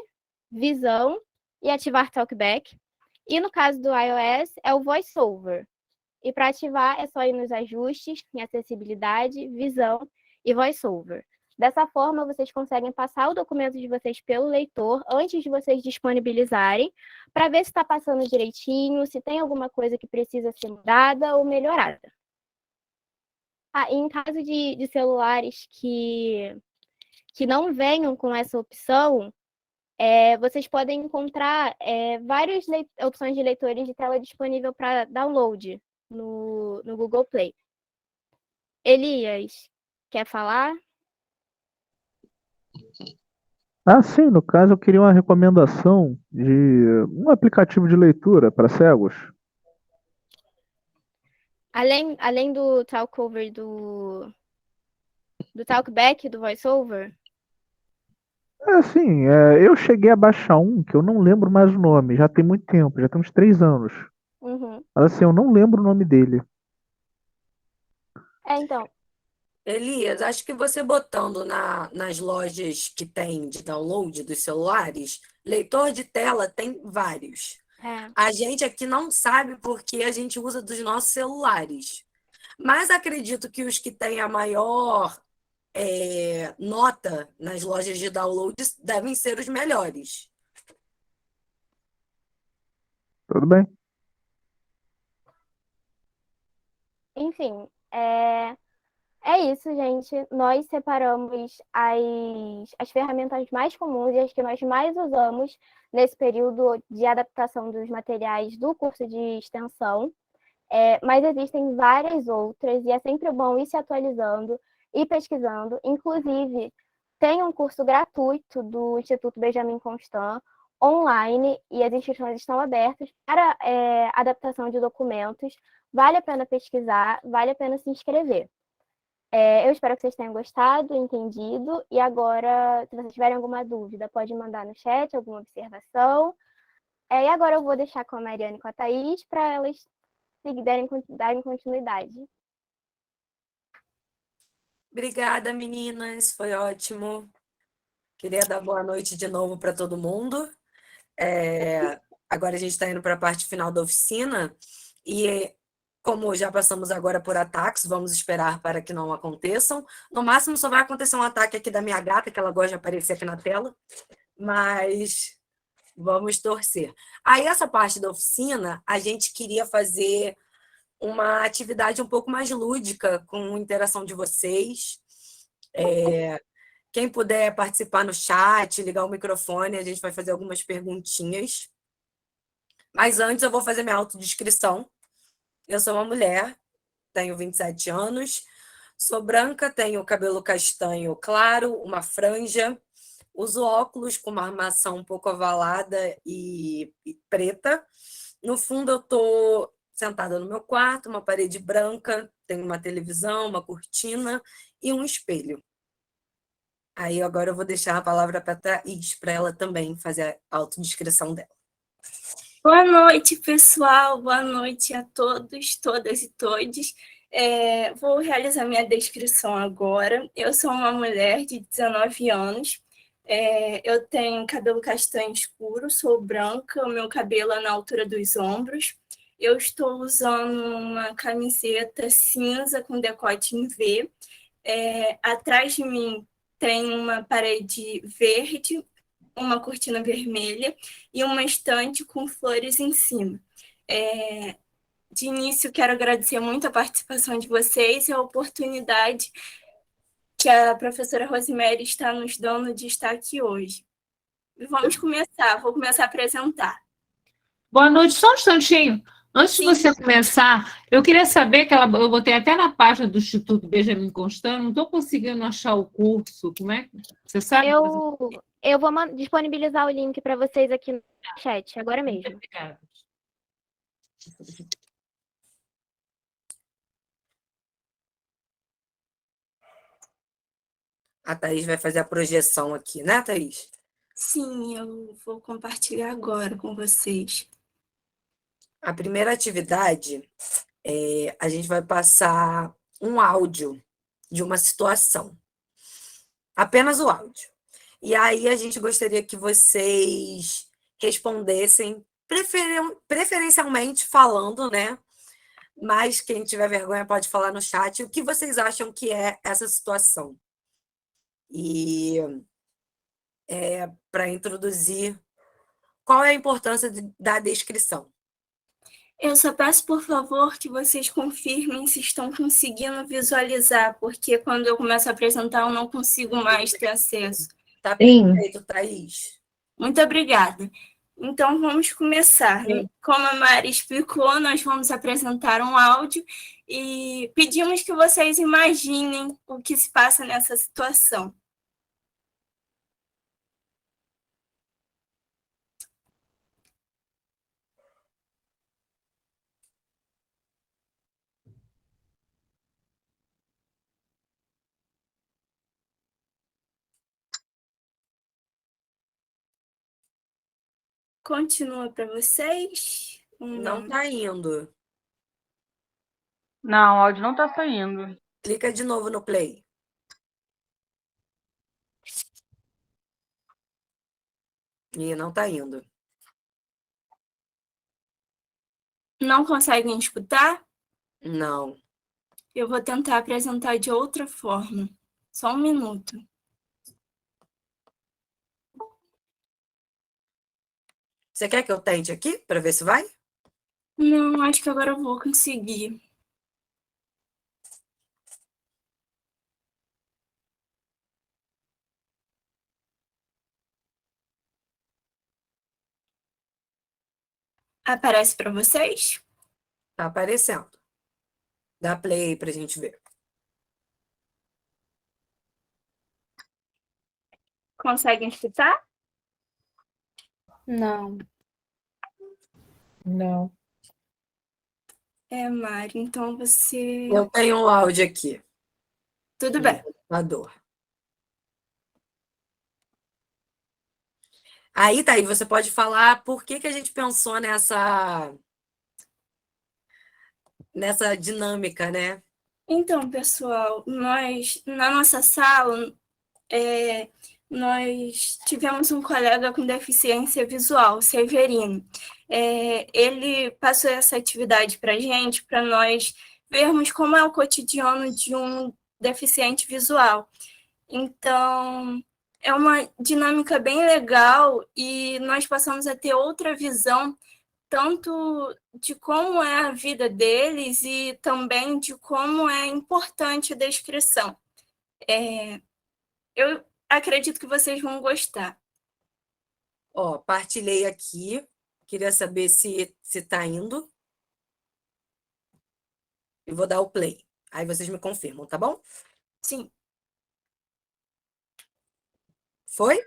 visão e ativar Talkback. E no caso do iOS, é o VoiceOver. E para ativar, é só ir nos ajustes, em acessibilidade, visão e VoiceOver. Dessa forma, vocês conseguem passar o documento de vocês pelo leitor antes de vocês disponibilizarem, para ver se está passando direitinho, se tem alguma coisa que precisa ser mudada ou melhorada. E em caso de celulares que não venham com essa opção, vocês podem encontrar várias opções de leitores de tela disponível para download no Google Play. Elias, quer falar? Sim, no caso eu queria uma recomendação de um aplicativo de leitura para cegos. Além do Talkover, do Talkback, do VoiceOver? Sim, eu cheguei a baixar um que eu não lembro mais o nome, já tem muito tempo, já tem uns 3 anos. Uhum. Mas assim, eu não lembro o nome dele. Então, Elias, acho que você botando nas lojas que tem de download dos celulares, leitor de tela tem vários. A gente aqui não sabe porque a gente usa dos nossos celulares. Mas acredito que os que têm a maior nota nas lojas de download devem ser os melhores. Tudo bem? enfim, é isso, gente. Nós separamos as ferramentas mais comuns e as que nós mais usamos nesse período de adaptação dos materiais do curso de extensão. Mas existem várias outras e é sempre bom ir se atualizando e pesquisando. Inclusive, tem um curso gratuito do Instituto Benjamin Constant online e as inscrições estão abertas para adaptação de documentos. Vale a pena pesquisar, vale a pena se inscrever. Eu espero que vocês tenham gostado, entendido. E agora, se vocês tiverem alguma dúvida, pode mandar no chat alguma observação. E agora eu vou deixar com a Mariana e com a Thaís para elas darem continuidade. Obrigada, meninas. Foi ótimo. Queria dar boa noite de novo para todo mundo. Agora a gente está indo para a parte final da oficina. E como já passamos agora por ataques, vamos esperar para que não aconteçam. No máximo, só vai acontecer um ataque aqui da minha gata, que ela gosta de aparecer aqui na tela. Mas vamos torcer. Aí, essa parte da oficina, a gente queria fazer uma atividade um pouco mais lúdica, com interação de vocês. Quem puder participar no chat, ligar o microfone, a gente vai fazer algumas perguntinhas. Mas antes eu vou fazer minha autodescrição. Eu sou uma mulher, tenho 27 anos, sou branca, tenho cabelo castanho claro, uma franja, uso óculos com uma armação um pouco ovalada e preta. No fundo, eu estou sentada no meu quarto, uma parede branca, tem uma televisão, uma cortina e um espelho. Aí agora eu vou deixar a palavra para a Thaís, para ela também fazer a autodescrição dela. Boa noite, pessoal. Boa noite a todos, todas e todes. Vou realizar minha descrição agora. Eu sou uma mulher de 19 anos. Eu tenho cabelo castanho escuro, sou branca, o meu cabelo é na altura dos ombros. Eu estou usando uma camiseta cinza com decote em V. Atrás de mim tem uma parede verde, uma cortina vermelha e uma estante com flores em cima. De início, quero agradecer muito a participação de vocês e a oportunidade que a professora Rosemary está nos dando de estar aqui hoje. E vamos começar, vou começar a apresentar. Boa noite, só um instantinho. Antes de Sim. você começar, eu queria saber que eu botei até na página do Instituto Benjamin Constant, não estou conseguindo achar o curso. Como é que você sabe? Eu vou disponibilizar o link para vocês aqui no chat, agora mesmo. Obrigada. A Thaís vai fazer a projeção aqui, né, Thaís? Sim, eu vou compartilhar agora com vocês. A primeira atividade, a gente vai passar um áudio de uma situação. Apenas o áudio. E aí a gente gostaria que vocês respondessem, preferencialmente falando, né? Mas quem tiver vergonha pode falar no chat o que vocês acham que é essa situação. E para introduzir, qual é a importância da descrição? Eu só peço, por favor, que vocês confirmem se estão conseguindo visualizar, porque quando eu começo a apresentar, eu não consigo mais ter acesso. Tá perfeito, Thaís. Muito obrigada. Então, vamos começar. Como a Mari explicou, nós vamos apresentar um áudio e pedimos que vocês imaginem o que se passa nessa situação. Continua para vocês? Não está indo. Não, o áudio não está saindo. Clica de novo no play. E não está indo. Não conseguem escutar? Não. Eu vou tentar apresentar de outra forma. Só um minuto. Você quer que eu tente aqui para ver se vai? Não, acho que agora eu vou conseguir. Aparece para vocês? Tá aparecendo. Dá play aí pra gente ver. Conseguem escutar? Não. Não. Mari, então você... Eu tenho um áudio aqui. Tudo bem. Computador. Aí, Thaís, você pode falar por que a gente pensou nessa dinâmica, né? Então, pessoal, nós, na nossa sala, nós tivemos um colega com deficiência visual, Severino. Ele passou essa atividade para a gente, para nós vermos como é o cotidiano de um deficiente visual. Então, é uma dinâmica bem legal e nós passamos a ter outra visão, tanto de como é a vida deles e também de como é importante a descrição. Eu acredito que vocês vão gostar. Ó, partilhei aqui Queria saber se está indo. E vou dar o play. Aí vocês me confirmam, tá bom? Sim. Foi?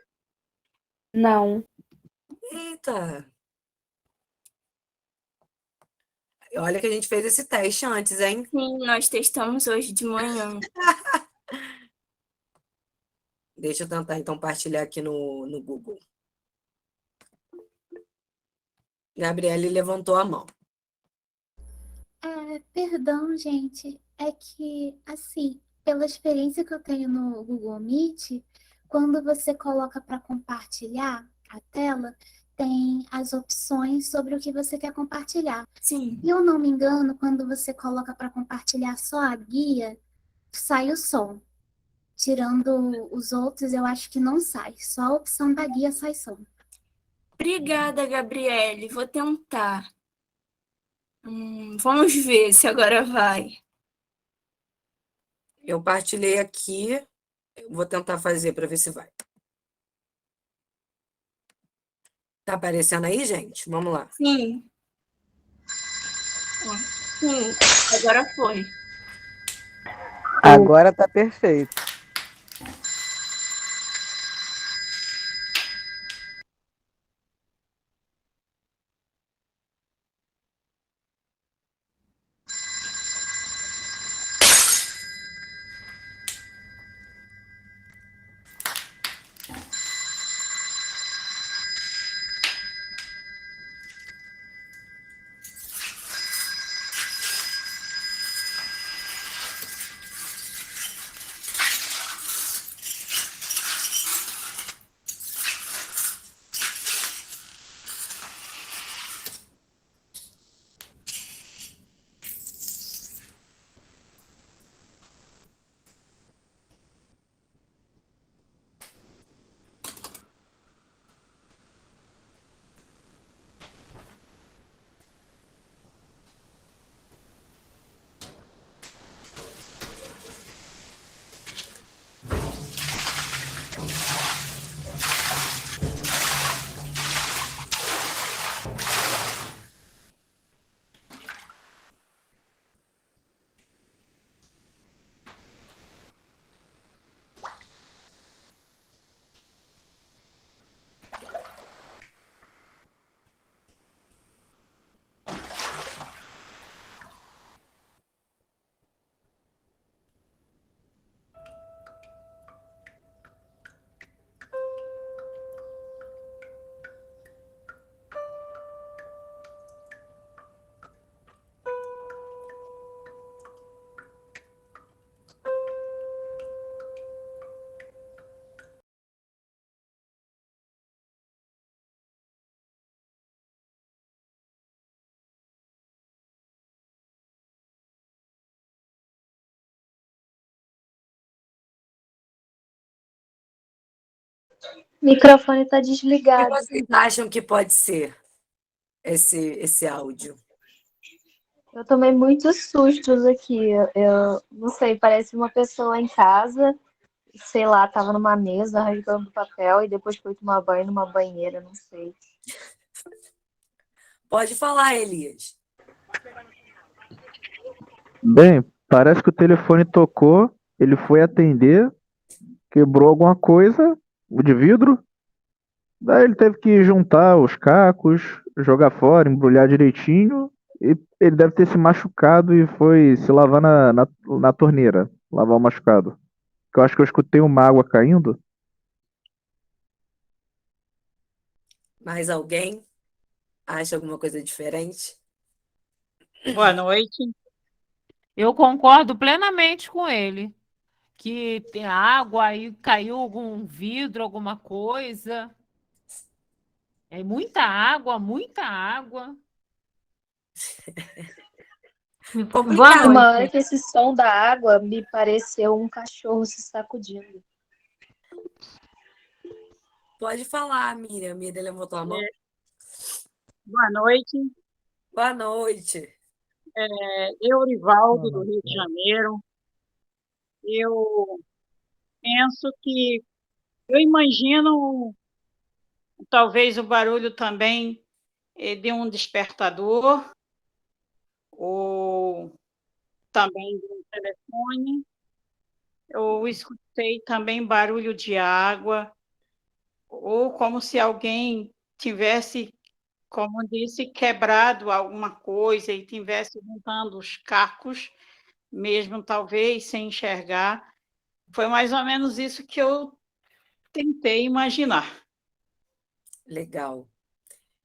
Não. Eita! Olha que a gente fez esse teste antes, hein? Sim, nós testamos hoje de manhã. Deixa eu tentar, então, partilhar aqui no Google. Gabriele levantou a mão. Perdão, gente. É que, assim, pela experiência que eu tenho no Google Meet, quando você coloca para compartilhar a tela, tem as opções sobre o que você quer compartilhar. Sim. E eu não me engano, quando você coloca para compartilhar só a guia, sai o som. Tirando os outros, eu acho que não sai. Só a opção da guia sai som. Obrigada, Gabriele. Vou tentar. Vamos ver se agora vai. Eu partilhei aqui. Eu vou tentar fazer para ver se vai. Tá aparecendo aí, gente? Vamos lá. Sim. Sim, agora foi. Agora tá perfeito. O microfone tá O que desligado. vocês acham que pode ser esse áudio? Eu tomei muitos sustos aqui. Eu não sei, parece uma pessoa em casa, sei lá, tava numa mesa rasgando papel e depois foi tomar banho numa banheira, não sei. Pode falar, Elias. Bem, parece que o telefone tocou, ele foi atender, quebrou alguma coisa, o de vidro. Daí ele teve que juntar os cacos, jogar fora, embrulhar direitinho. E ele deve ter se machucado e foi se lavar na torneira, lavar o machucado. Eu acho que eu escutei uma água caindo. Mais alguém acha alguma coisa diferente? Boa noite. Eu concordo plenamente com ele. Que tem água, aí caiu algum vidro, alguma coisa. É muita água, muita água. Complicado. Uma hora que esse som da água me pareceu um cachorro se sacudindo. Pode falar, Miriam. Miriam levantou a mão. Boa noite. Boa noite. Eurivaldo, do Rio de Janeiro. Eu penso que... Eu imagino, talvez o barulho também de um despertador ou também de um telefone. Eu escutei também barulho de água, ou como se alguém tivesse, como disse, quebrado alguma coisa e tivesse juntando os cacos, mesmo talvez sem enxergar. Foi mais ou menos isso que eu tentei imaginar. Legal.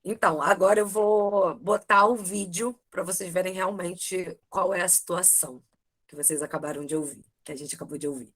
Então, agora eu vou botar o vídeo para vocês verem realmente qual é a situação que vocês acabaram de ouvir, que a gente acabou de ouvir.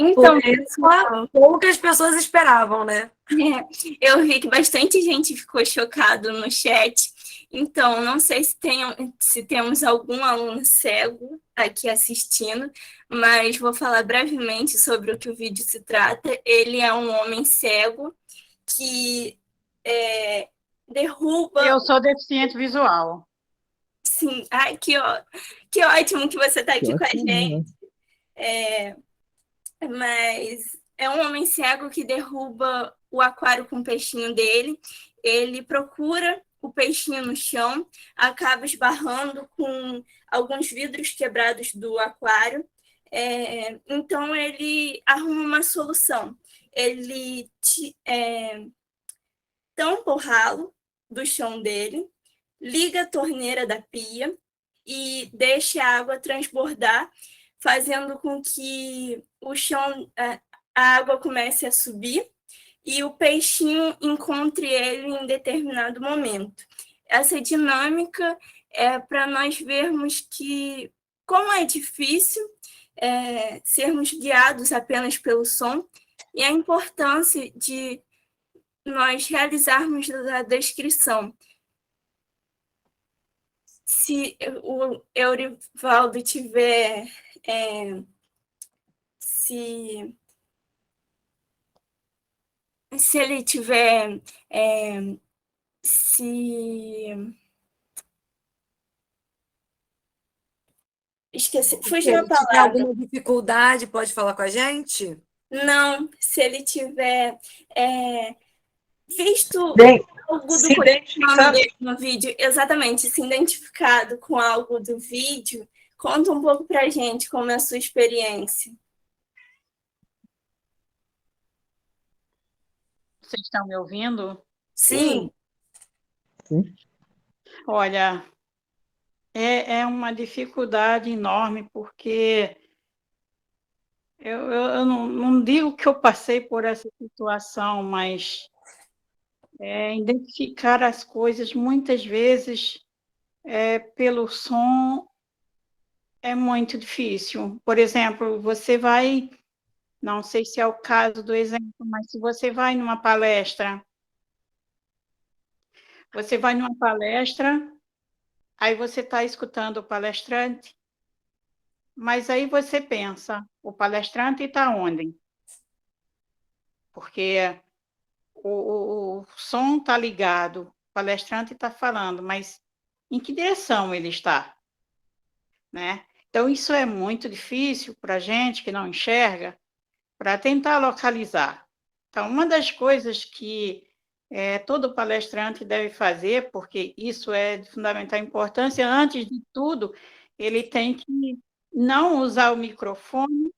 Então, Poucas pessoas esperavam, né? eu vi que bastante gente ficou chocado no chat. Então, não sei se temos algum aluno cego aqui assistindo, mas vou falar brevemente sobre o que o vídeo se trata. Ele é um homem cego que derruba... Eu sou deficiente visual. Sim, ai, que ótimo que você está aqui com a gente. Mas é um homem cego que derruba o aquário com o peixinho dele. Ele procura o peixinho no chão, acaba esbarrando com alguns vidros quebrados do aquário. Então, ele arruma uma solução. Ele tampa o ralo do chão dele, liga a torneira da pia e deixa a água transbordar, fazendo com que o chão, a água comece a subir e o peixinho encontre ele em determinado momento. Essa dinâmica é para nós vermos que, como é difícil sermos guiados apenas pelo som, e a importância de nós realizarmos a descrição. Se o Eurivaldo tiver... se ele tiver... Esqueci, fugiu a Se tiver palavra. alguma dificuldade, pode falar com a gente? Não, se ele tiver visto algo do Se cotidiano identificando. dele no vídeo, exatamente, se identificado com algo do vídeo, conta um pouco pra gente como é a sua experiência. Vocês estão me ouvindo? Sim. Olha, é uma dificuldade enorme, porque eu não digo que eu passei por essa situação, mas identificar as coisas, muitas vezes, pelo som, é muito difícil. Por exemplo, você vai, não sei se é o caso do exemplo, mas se você vai numa palestra, aí você está escutando o palestrante, mas aí você pensa, o palestrante está onde? Porque o som está ligado, o palestrante está falando, mas em que direção ele está? Né? Então, isso é muito difícil para a gente que não enxerga, para tentar localizar. Então, uma das coisas que todo palestrante deve fazer, porque isso é de fundamental importância, antes de tudo, ele tem que não usar o microfone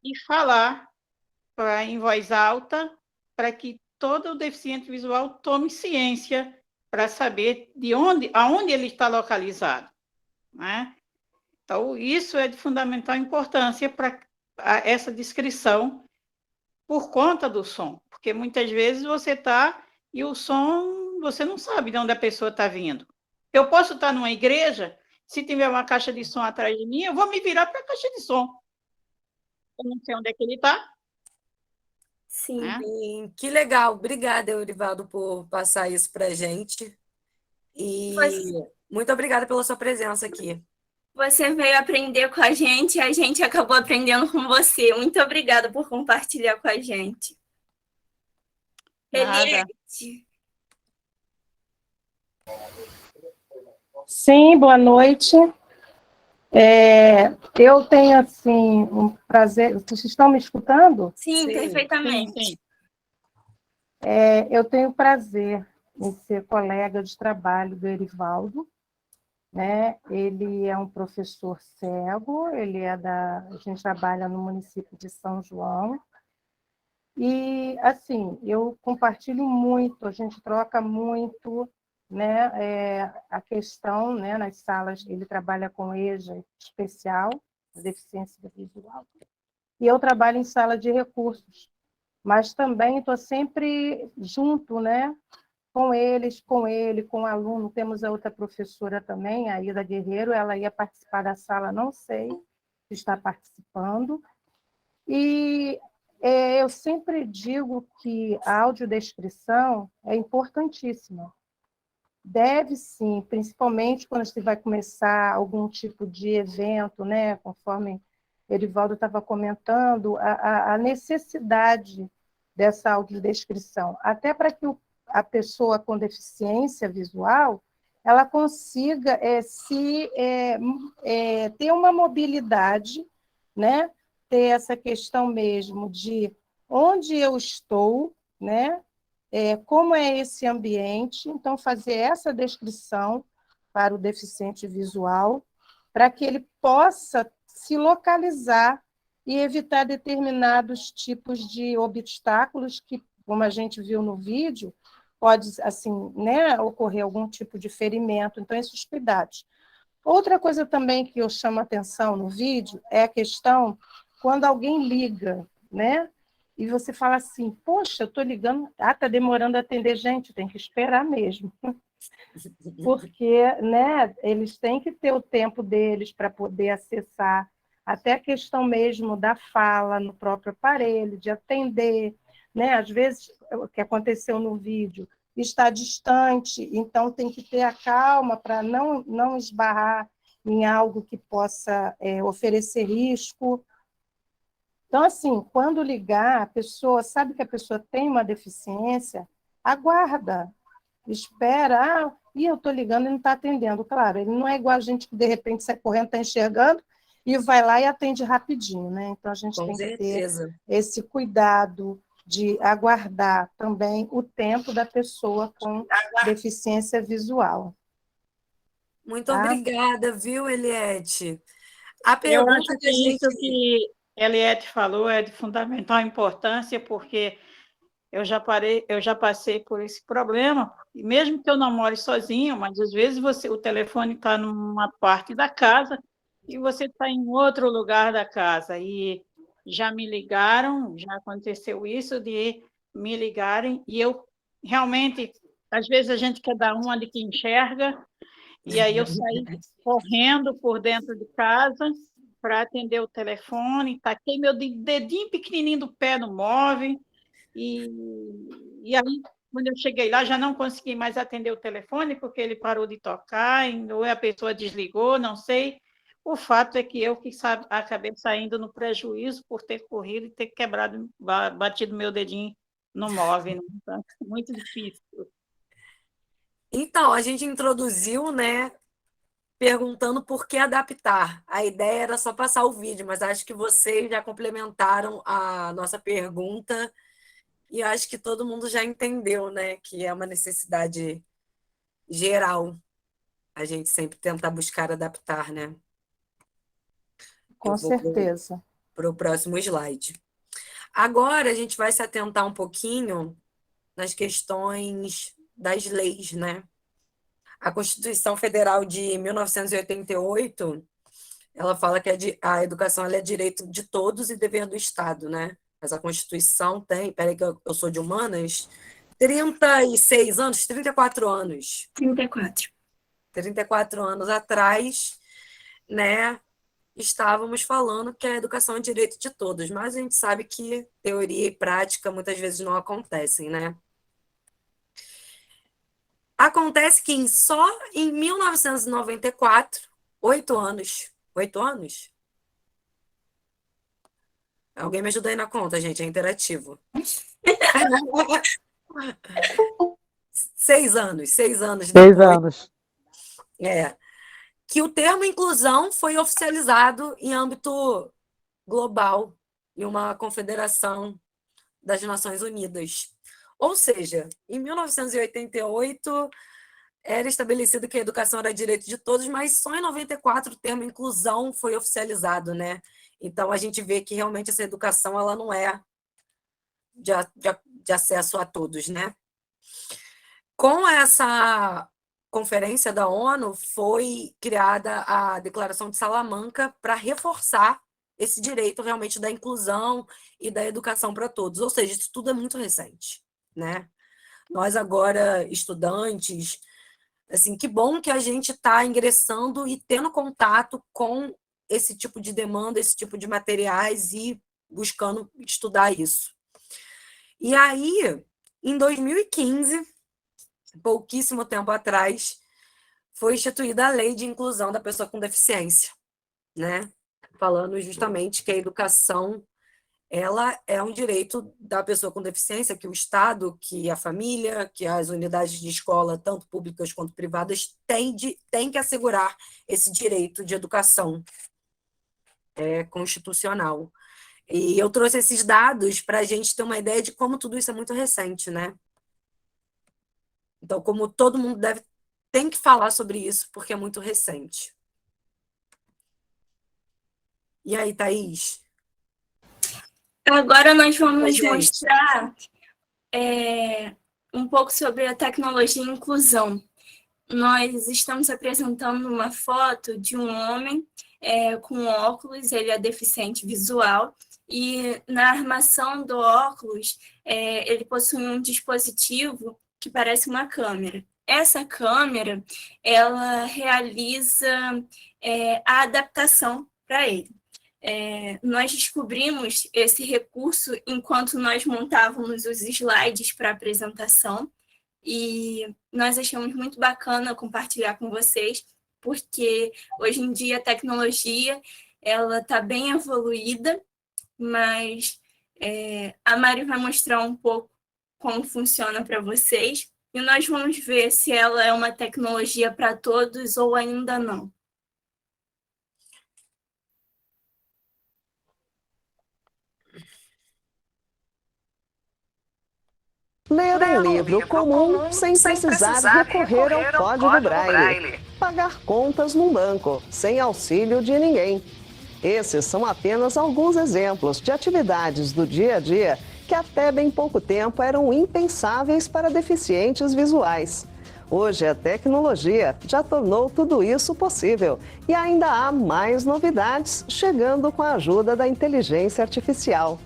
e falar em voz alta, para que todo deficiente visual tome ciência para saber aonde ele está localizado, né? Então, isso é de fundamental importância para essa descrição por conta do som, porque muitas vezes você está e o som, você não sabe de onde a pessoa está vindo. Eu posso estar numa igreja, se tiver uma caixa de som atrás de mim, eu vou me virar para a caixa de som. Eu não sei onde é que ele está. Sim, que legal. Obrigada, Eurivaldo, por passar isso para a gente. E muito obrigada pela sua presença aqui. Você veio aprender com a gente e a gente acabou aprendendo com você. Muito obrigada por compartilhar com a gente. Eliette. Sim, boa noite. Eu tenho, assim, um prazer... Vocês estão me escutando? Sim, perfeitamente. Sim. Eu tenho prazer em ser colega de trabalho do Eurivaldo, né? Ele é um professor cego, a gente trabalha no município de São João, e, assim, eu compartilho muito, a gente troca muito, né? A questão, né, nas salas, ele trabalha com EJA especial, deficiência visual, e eu trabalho em sala de recursos, mas também estou sempre junto, né, com eles, com ele, com o aluno. Temos a outra professora também, a Ida Guerreiro, ela ia participar da sala, não sei se está participando. E eu sempre digo que a audiodescrição é importantíssima. Deve sim, principalmente quando você vai começar algum tipo de evento, né, conforme Erivaldo estava comentando, a necessidade dessa audiodescrição, até para que a pessoa com deficiência visual ela consiga ter uma mobilidade, né? Ter essa questão mesmo de onde eu estou, né? Como é esse ambiente, então fazer essa descrição para o deficiente visual, para que ele possa se localizar e evitar determinados tipos de obstáculos que, como a gente viu no vídeo, pode, assim, né, ocorrer algum tipo de ferimento. Então, esses cuidados. Outra coisa também que eu chamo a atenção no vídeo é a questão quando alguém liga, né? E você fala assim, poxa, eu estou ligando, está demorando a atender, gente, tem que esperar mesmo. Porque, né, eles têm que ter o tempo deles para poder acessar até a questão mesmo da fala no próprio aparelho, de atender, né? Às vezes, o que aconteceu no vídeo está distante, então tem que ter a calma para não esbarrar em algo que possa oferecer risco. Então, assim, quando ligar, a pessoa sabe que a pessoa tem uma deficiência, aguarda, espera, eu estou ligando e não está atendendo. Claro, ele não é igual a gente que, de repente, sai correndo, está enxergando, e vai lá e atende rapidinho, né? Então, a gente tem que ter esse cuidado de aguardar também o tempo da pessoa com deficiência visual. Muito obrigada, viu, Eliette? Eu acho que isso que Eliette falou é de fundamental importância, porque eu já passei por esse problema, e mesmo que eu não more sozinho, mas às vezes o telefone está numa parte da casa e você está em outro lugar da casa, e já me ligaram, já aconteceu isso de me ligarem, e eu realmente, às vezes a gente quer dar uma de que enxerga, e aí eu saí correndo por dentro de casa para atender o telefone, taquei meu dedinho pequenininho do pé no móvel, e aí Quando eu cheguei lá, já não consegui mais atender o telefone, porque ele parou de tocar, ou a pessoa desligou, não sei. O fato é que eu que acabei saindo no prejuízo por ter corrido e ter quebrado, batido meu dedinho no móvel. Né? Então, muito difícil. Então, a gente introduziu, né, perguntando por que adaptar. A ideia era só passar o vídeo, mas acho que vocês já complementaram a nossa pergunta e acho que todo mundo já entendeu, né, que é uma necessidade geral. A gente sempre tenta buscar adaptar, né? Com certeza. Para o próximo slide. Agora a gente vai se atentar um pouquinho nas questões das leis, né? A Constituição Federal de 1988, ela fala que a educação ela é direito de todos e dever do Estado, né? Mas a Constituição tem, peraí que eu sou de humanas, 36 anos, 34 anos. 34 anos atrás, né? Estávamos falando que a educação é direito de todos, mas a gente sabe que teoria e prática muitas vezes não acontecem, né? Acontece que só em 1994, 8 anos. 8 anos? Alguém me ajuda aí na conta, gente, é interativo. 6 anos, 6 anos depois. 6 anos. Que o termo inclusão foi oficializado em âmbito global, em uma confederação das Nações Unidas. Ou seja, em 1988 era estabelecido que a educação era direito de todos, mas só em 94 o termo inclusão foi oficializado, né? Então a gente vê que realmente essa educação ela não é de acesso a todos, né? Com essa conferência da ONU foi criada a Declaração de Salamanca para reforçar esse direito realmente da inclusão e da educação para todos. Ou seja, isso tudo é muito recente, né? Nós agora, estudantes, assim, que bom que a gente está ingressando e tendo contato com esse tipo de demanda, esse tipo de materiais e buscando estudar isso. E aí, em 2015, pouquíssimo tempo atrás, foi instituída a Lei de Inclusão da Pessoa com Deficiência, né? Falando justamente que a educação ela é um direito da pessoa com deficiência, que o Estado, que a família, que as unidades de escola, tanto públicas quanto privadas, têm que assegurar esse direito de educação constitucional. E eu trouxe esses dados para a gente ter uma ideia de como tudo isso é muito recente, né? Então, como todo mundo tem que falar sobre isso, porque é muito recente. E aí, Thaís? Agora nós vamos mostrar um pouco sobre a tecnologia e inclusão. Nós estamos apresentando uma foto de um homem com óculos, ele é deficiente visual, e na armação do óculos, ele possui um dispositivo que parece uma câmera. Essa câmera, ela realiza a adaptação para ele. Nós descobrimos esse recurso enquanto nós montávamos os slides para a apresentação e nós achamos muito bacana compartilhar com vocês, porque hoje em dia a tecnologia ela está bem evoluída, mas a Mari vai mostrar um pouco como funciona para vocês e nós vamos ver se ela é uma tecnologia para todos ou ainda não. Ler um livro comum sem precisar recorrer ao Código Braille. Pagar contas num banco, sem auxílio de ninguém. Esses são apenas alguns exemplos de atividades do dia a dia que até bem pouco tempo eram impensáveis para deficientes visuais. Hoje a tecnologia já tornou tudo isso possível e ainda há mais novidades chegando com a ajuda da inteligência artificial.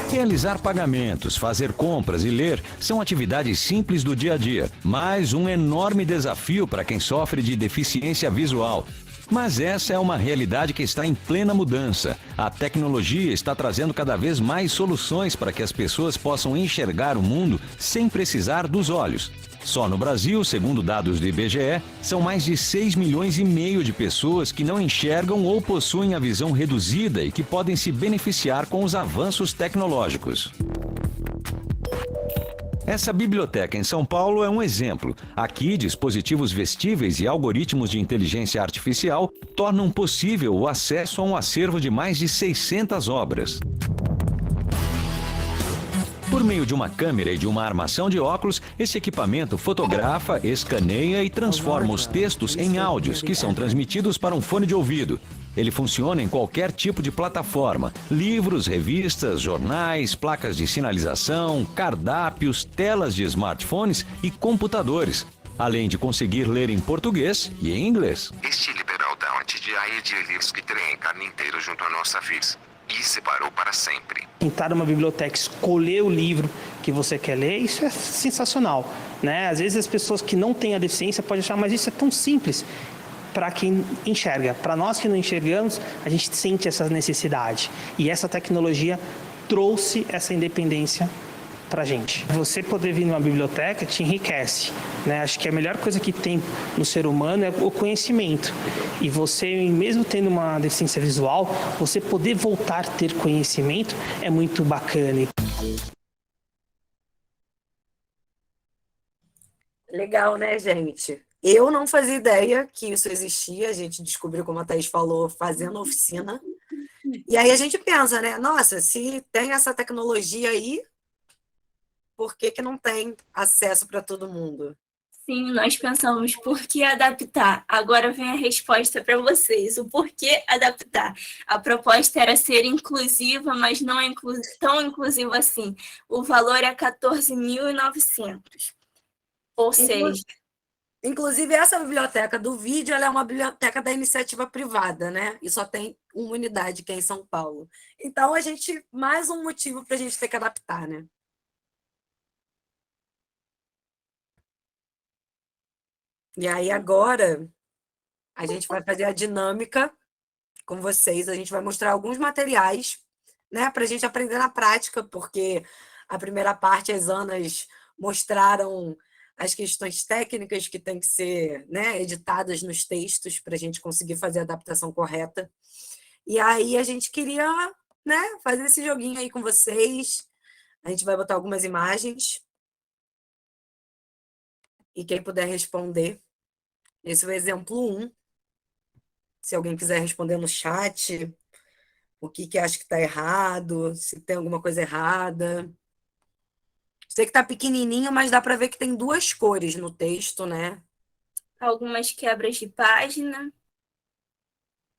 Realizar pagamentos, fazer compras e ler são atividades simples do dia a dia, mas um enorme desafio para quem sofre de deficiência visual. Mas essa é uma realidade que está em plena mudança. A tecnologia está trazendo cada vez mais soluções para que as pessoas possam enxergar o mundo sem precisar dos olhos. Só no Brasil, segundo dados do IBGE, são mais de 6,5 milhões de pessoas que não enxergam ou possuem a visão reduzida e que podem se beneficiar com os avanços tecnológicos. Essa biblioteca em São Paulo é um exemplo. Aqui, dispositivos vestíveis e algoritmos de inteligência artificial tornam possível o acesso a um acervo de mais de 600 obras. Por meio de uma câmera e de uma armação de óculos, esse equipamento fotografa, escaneia e transforma os textos em áudios que são transmitidos para um fone de ouvido. Ele funciona em qualquer tipo de plataforma: livros, revistas, jornais, placas de sinalização, cardápios, telas de smartphones e computadores, além de conseguir ler em português e em inglês. Este liberal da quantidade de livros que tem carne inteira junto à nossa vez e separou para sempre. Entrar numa biblioteca, escolher o livro que você quer ler, isso é sensacional, né? Às vezes as pessoas que não têm a deficiência podem achar, mas isso é tão simples para quem enxerga. Para nós que não enxergamos, a gente sente essa necessidade. E essa tecnologia trouxe essa independência para a gente. Você poder vir numa biblioteca te enriquece, né? Acho que a melhor coisa que tem no ser humano é o conhecimento. E você, mesmo tendo uma deficiência visual, você poder voltar a ter conhecimento é muito bacana. Legal, né, gente? Eu não fazia ideia que isso existia, a gente descobriu, como a Thaís falou, fazendo oficina. E aí a gente pensa, né? Nossa, se tem essa tecnologia aí, por que que não tem acesso para todo mundo? Sim, nós pensamos por que adaptar. Agora vem a resposta para vocês. O porquê adaptar. A proposta era ser inclusiva, mas não é tão inclusiva assim. O valor é 14.900. Ou seja... Inclusive, essa biblioteca do vídeo ela é uma biblioteca da iniciativa privada, né? E só tem uma unidade, que é em São Paulo. Então, mais um motivo para a gente ter que adaptar, né? E aí, agora, a gente vai fazer a dinâmica com vocês. A gente vai mostrar alguns materiais, né? Para a gente aprender na prática, porque a primeira parte, as Anas mostraram as questões técnicas que têm que ser, né, editadas nos textos para a gente conseguir fazer a adaptação correta. E aí a gente queria, né, fazer esse joguinho aí com vocês. A gente vai botar algumas imagens. E quem puder responder. Esse é o exemplo 1. Se alguém quiser responder no chat, o que acha que está errado, se tem alguma coisa errada. Sei que está pequenininho, mas dá para ver que tem 2 cores no texto, né? Algumas quebras de página.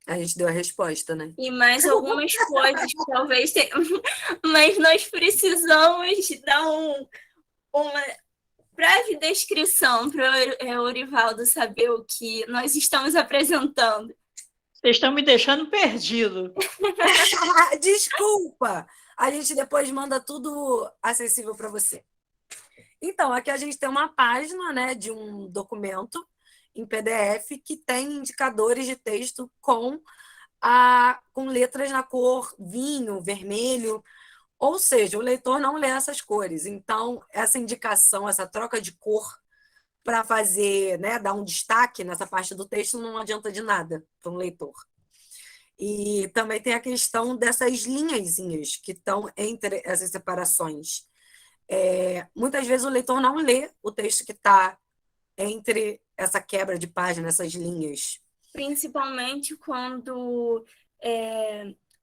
A gente deu a resposta, né? E mais algumas coisas, talvez tenha... Mas nós precisamos dar uma breve descrição para o Orivaldo saber o que nós estamos apresentando. Vocês estão me deixando perdido. Desculpa! A gente depois manda tudo acessível para você. Então, aqui a gente tem uma página, né, de um documento em PDF que tem indicadores de texto com letras na cor vinho, vermelho, ou seja, o leitor não lê essas cores. Então, essa indicação, essa troca de cor para fazer, né, dar um destaque nessa parte do texto não adianta de nada para um leitor. E também tem a questão dessas linhazinhas que estão entre essas separações. Muitas vezes o leitor não lê o texto que está entre essa quebra de página, essas linhas. Principalmente quando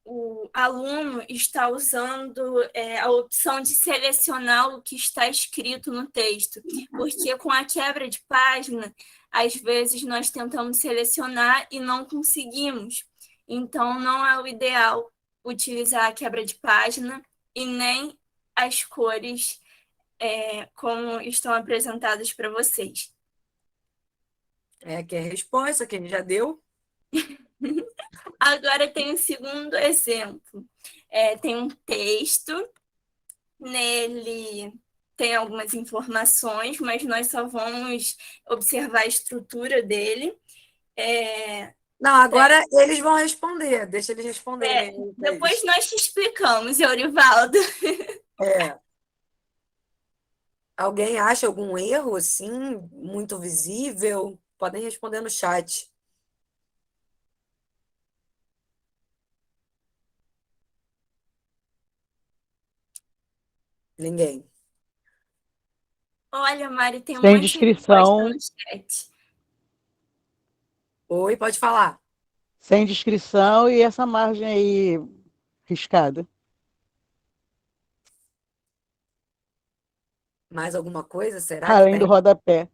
o aluno está usando a opção de selecionar o que está escrito no texto. Porque com a quebra de página, às vezes nós tentamos selecionar e não conseguimos. Então, não é o ideal utilizar a quebra de página e nem as cores como estão apresentadas para vocês. Aqui é a resposta que a gente já deu. Agora tem o segundo exemplo. Tem um texto, nele tem algumas informações, mas nós só vamos observar a estrutura dele. Não, agora eles vão responder. Deixa eles responderem. Depois nós te explicamos, Eurivaldo. É. Alguém acha algum erro, assim, muito visível? Podem responder no chat. Ninguém. Olha, Mari, tem um Sem monte de resposta descrição, no chat. Oi, pode falar. sem descrição e essa margem aí riscada. Mais alguma coisa? Será que Além do tem? rodapé.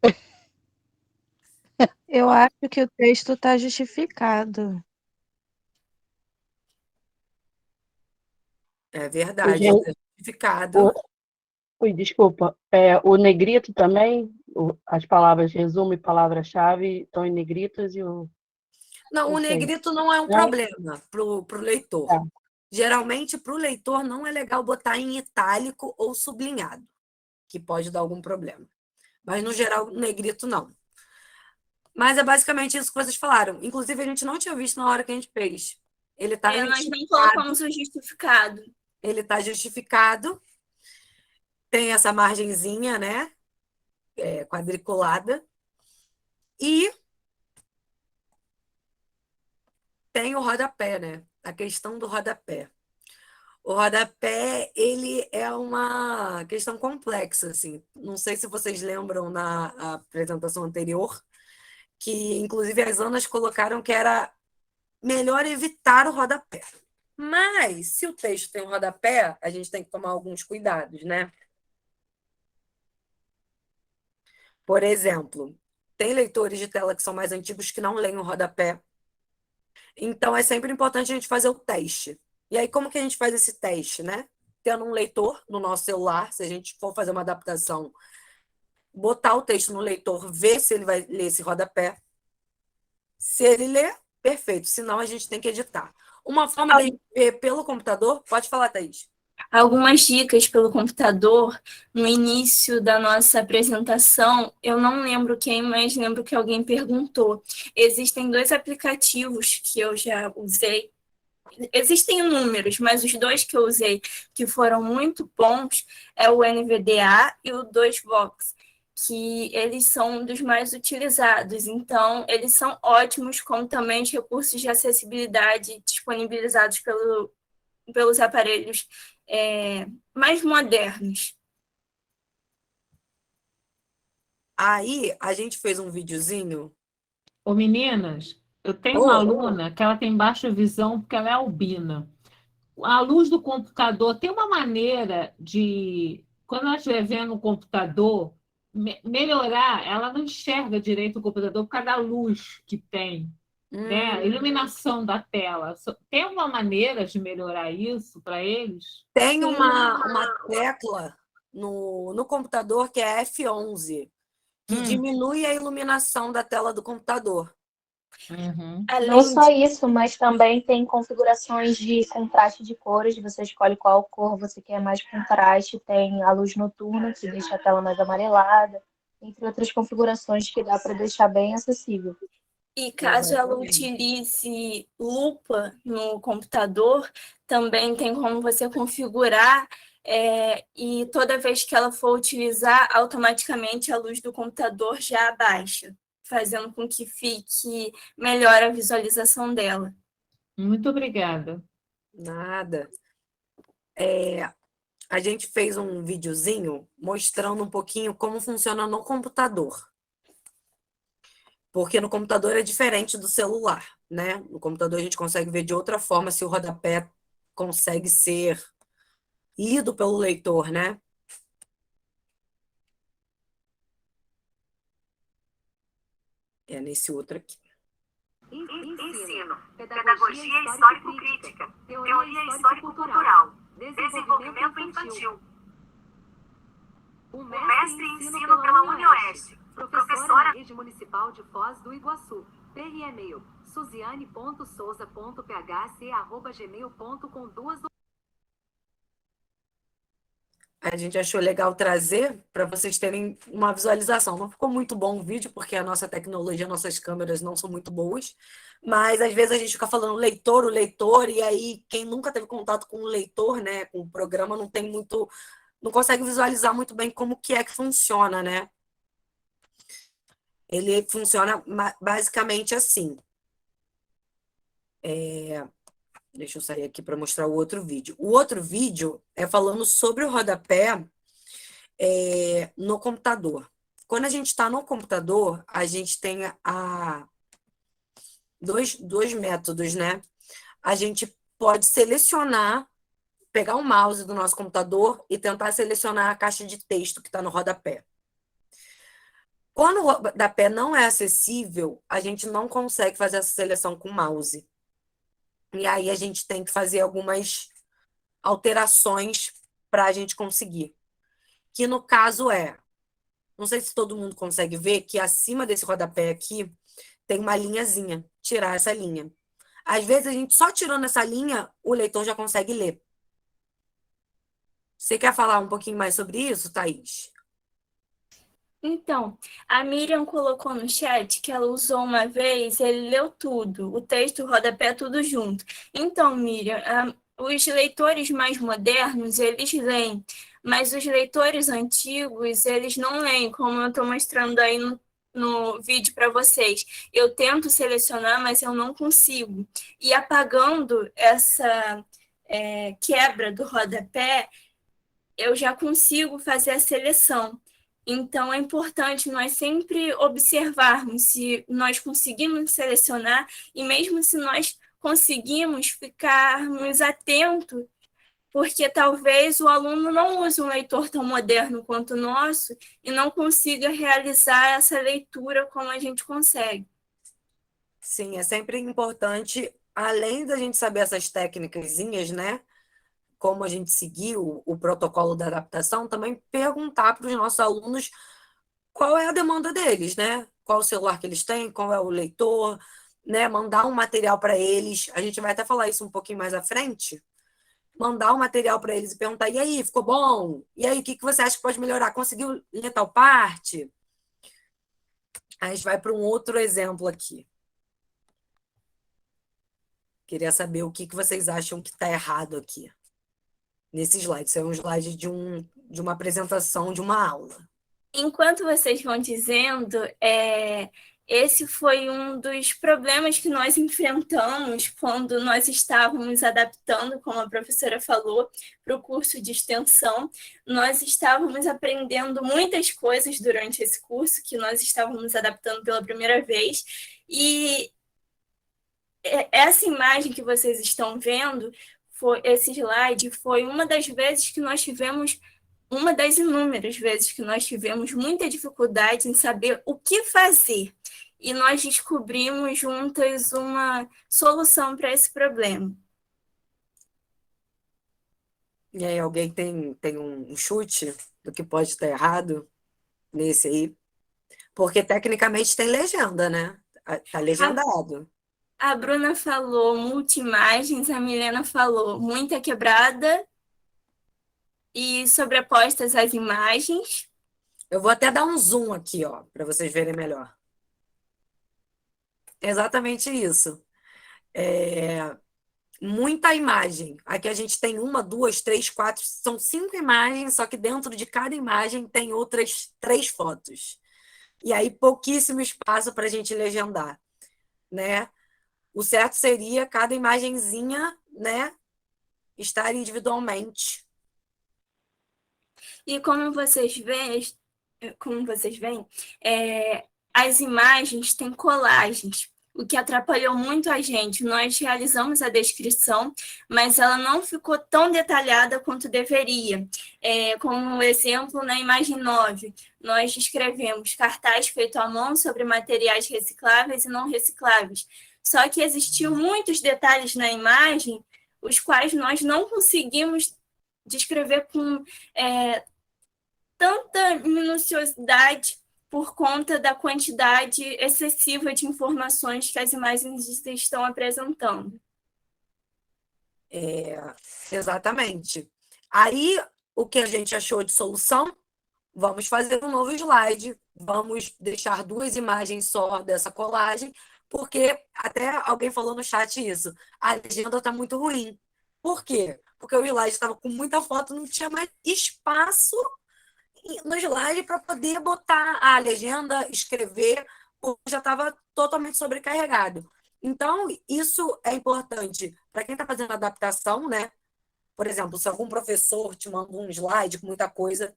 Eu acho que o texto está justificado. É verdade, Gente, está justificado. ui, desculpa. O negrito também, as palavras resumo e palavra-chave estão em negritas e o. Não, o Ou sem. negrito não é um Não? problema para o leitor. Tá. Geralmente, para o leitor, não é legal botar em itálico ou sublinhado, que pode dar algum problema. Mas, no geral, o negrito não. Mas é basicamente isso que vocês falaram. Inclusive, a gente não tinha visto na hora que a gente fez. Ele está Nós não colocamos o justificado. Ele está justificado. Tem essa margenzinha, né? Quadriculada. E tem o rodapé, né? A questão do rodapé. O rodapé, ele é uma questão complexa, assim. Não sei se vocês lembram na apresentação anterior, que inclusive as Anas colocaram que era melhor evitar o rodapé. Mas, se o texto tem um rodapé, a gente tem que tomar alguns cuidados, né? Por exemplo, tem leitores de tela que são mais antigos que não leem o rodapé. Então, é sempre importante a gente fazer o teste. E aí, como que a gente faz esse teste, né? Tendo um leitor no nosso celular, se a gente for fazer uma adaptação, botar o texto no leitor, ver se ele vai ler esse rodapé. Se ele ler, perfeito. Senão, a gente tem que editar. Uma forma de ver pelo computador... Pode falar, Thaís. Algumas dicas pelo computador. No início da nossa apresentação, eu não lembro quem, mas lembro que alguém perguntou. Existem 2 aplicativos que eu já usei. Existem inúmeros, mas os 2 que eu usei que foram muito bons é o NVDA e o 2Vox, que eles são um dos mais utilizados. Então, eles são ótimos, como também os recursos de acessibilidade disponibilizados pelos aparelhos mais modernos. Aí, a gente fez um videozinho. Ô, meninas, eu tenho uma aluna que ela tem baixa visão porque ela é albina. A luz do computador tem uma maneira de, quando ela estiver vendo o computador, melhorar, ela não enxerga direito o computador por causa da luz que tem, né? A iluminação da tela. Tem uma maneira de melhorar isso para eles? Tem uma tecla no computador que é F11, que diminui a iluminação da tela do computador. Não só isso, mas também tem configurações de contraste de cores. Você escolhe qual cor você quer mais contraste. Tem a luz noturna, que deixa a tela mais amarelada, entre outras configurações que dá para deixar bem acessível. E caso ela utilize lupa no computador, também tem como você configurar e toda vez que ela for utilizar, automaticamente a luz do computador já abaixa, fazendo com que fique melhor a visualização dela. Muito obrigada. Nada. A gente fez um videozinho mostrando um pouquinho como funciona no computador. Porque no computador é diferente do celular, né? No computador a gente consegue ver de outra forma se o rodapé consegue ser lido pelo leitor, né? É nesse outro aqui. Ensino, pedagogia histórico-crítica, teoria histórico-cultural, desenvolvimento infantil. O mestre em ensino pela UniOeste. Professora Rede Municipal de Foz do Iguaçu. Per e-mail suziane.souza.phc@gmail.com. a gente achou legal trazer para vocês terem uma visualização. Não ficou muito bom o vídeo, porque a nossa tecnologia, nossas câmeras não são muito boas, mas às vezes a gente fica falando o leitor, e aí quem nunca teve contato com o leitor, né, com o programa, não consegue visualizar muito bem como que é que funciona, né? Ele funciona basicamente assim. Deixa eu sair aqui para mostrar o outro vídeo. O outro vídeo é falando sobre o rodapé no computador. Quando a gente está no computador, a gente tem dois métodos, né? A gente pode selecionar, pegar o mouse do nosso computador e tentar selecionar a caixa de texto que está no rodapé. Quando o rodapé não é acessível, a gente não consegue fazer essa seleção com o mouse. E aí a gente tem que fazer algumas alterações para a gente conseguir. Que no caso não sei se todo mundo consegue ver, que acima desse rodapé aqui tem uma linhazinha, tirar essa linha. Às vezes a gente só tirando essa linha, o leitor já consegue ler. Você quer falar um pouquinho mais sobre isso, Thaís? Então, a Miriam colocou no chat que ela usou uma vez, ele leu tudo, o texto, o rodapé, tudo junto. Então, Miriam, os leitores mais modernos, eles leem, mas os leitores antigos, eles não leem, como eu estou mostrando aí no vídeo para vocês. Eu tento selecionar, mas eu não consigo. E apagando essa quebra do rodapé, eu já consigo fazer a seleção. Então, é importante nós sempre observarmos se nós conseguimos selecionar e mesmo se nós conseguimos ficarmos atentos, porque talvez o aluno não use um leitor tão moderno quanto o nosso e não consiga realizar essa leitura como a gente consegue. Sim, é sempre importante, além da gente saber essas técnicazinhas, né? Como a gente seguiu o protocolo da adaptação, também perguntar para os nossos alunos qual é a demanda deles, né? Qual o celular que eles têm, qual é o leitor, né? Mandar um material para eles. A gente vai até falar isso um pouquinho mais à frente. Mandar um material para eles e perguntar: e aí, ficou bom? E aí, o que você acha que pode melhorar? Conseguiu ler tal parte? A gente vai para um outro exemplo aqui. Queria saber o que vocês acham que está errado aqui. Nesse slide. Isso é um slide de uma apresentação de uma aula. Enquanto vocês vão dizendo, esse foi um dos problemas que nós enfrentamos quando nós estávamos adaptando, como a professora falou, para o curso de extensão. Nós estávamos aprendendo muitas coisas durante esse curso, que nós estávamos adaptando pela primeira vez, e essa imagem que vocês estão vendo, esse slide, foi uma das vezes que nós tivemos, uma das inúmeras vezes que nós tivemos muita dificuldade em saber o que fazer. E nós descobrimos juntas uma solução para esse problema. E aí, alguém tem um chute do que pode estar errado nesse aí? Porque tecnicamente tem legenda, né? Está legendado. A Bruna falou multi-imagens, a Milena falou muita quebrada e sobrepostas às imagens. Eu vou até dar um zoom aqui, ó, para vocês verem melhor. Exatamente isso. Muita imagem. Aqui a gente tem 1, 2, 3, 4, são 5 imagens, só que dentro de cada imagem tem outras 3 fotos. E aí pouquíssimo espaço para a gente legendar, né? O certo seria cada imagenzinha, né, estar individualmente. E como vocês veem, as imagens têm colagens, o que atrapalhou muito a gente. Nós realizamos a descrição, mas ela não ficou tão detalhada quanto deveria. Como exemplo, na imagem 9, nós descrevemos cartaz feito à mão sobre materiais recicláveis e não recicláveis. Só que existiam muitos detalhes na imagem, os quais nós não conseguimos descrever com tanta minuciosidade por conta da quantidade excessiva de informações que as imagens estão apresentando. Exatamente. Aí O que a gente achou de solução? Vamos fazer um novo slide, vamos deixar 2 imagens só dessa colagem, porque até alguém falou no chat isso, a legenda está muito ruim. Por quê? Porque o slide estava com muita foto, não tinha mais espaço no slide para poder botar a legenda, escrever, porque já estava totalmente sobrecarregado. Então, isso é importante para quem está fazendo adaptação, né? Por exemplo, se algum professor te manda um slide com muita coisa,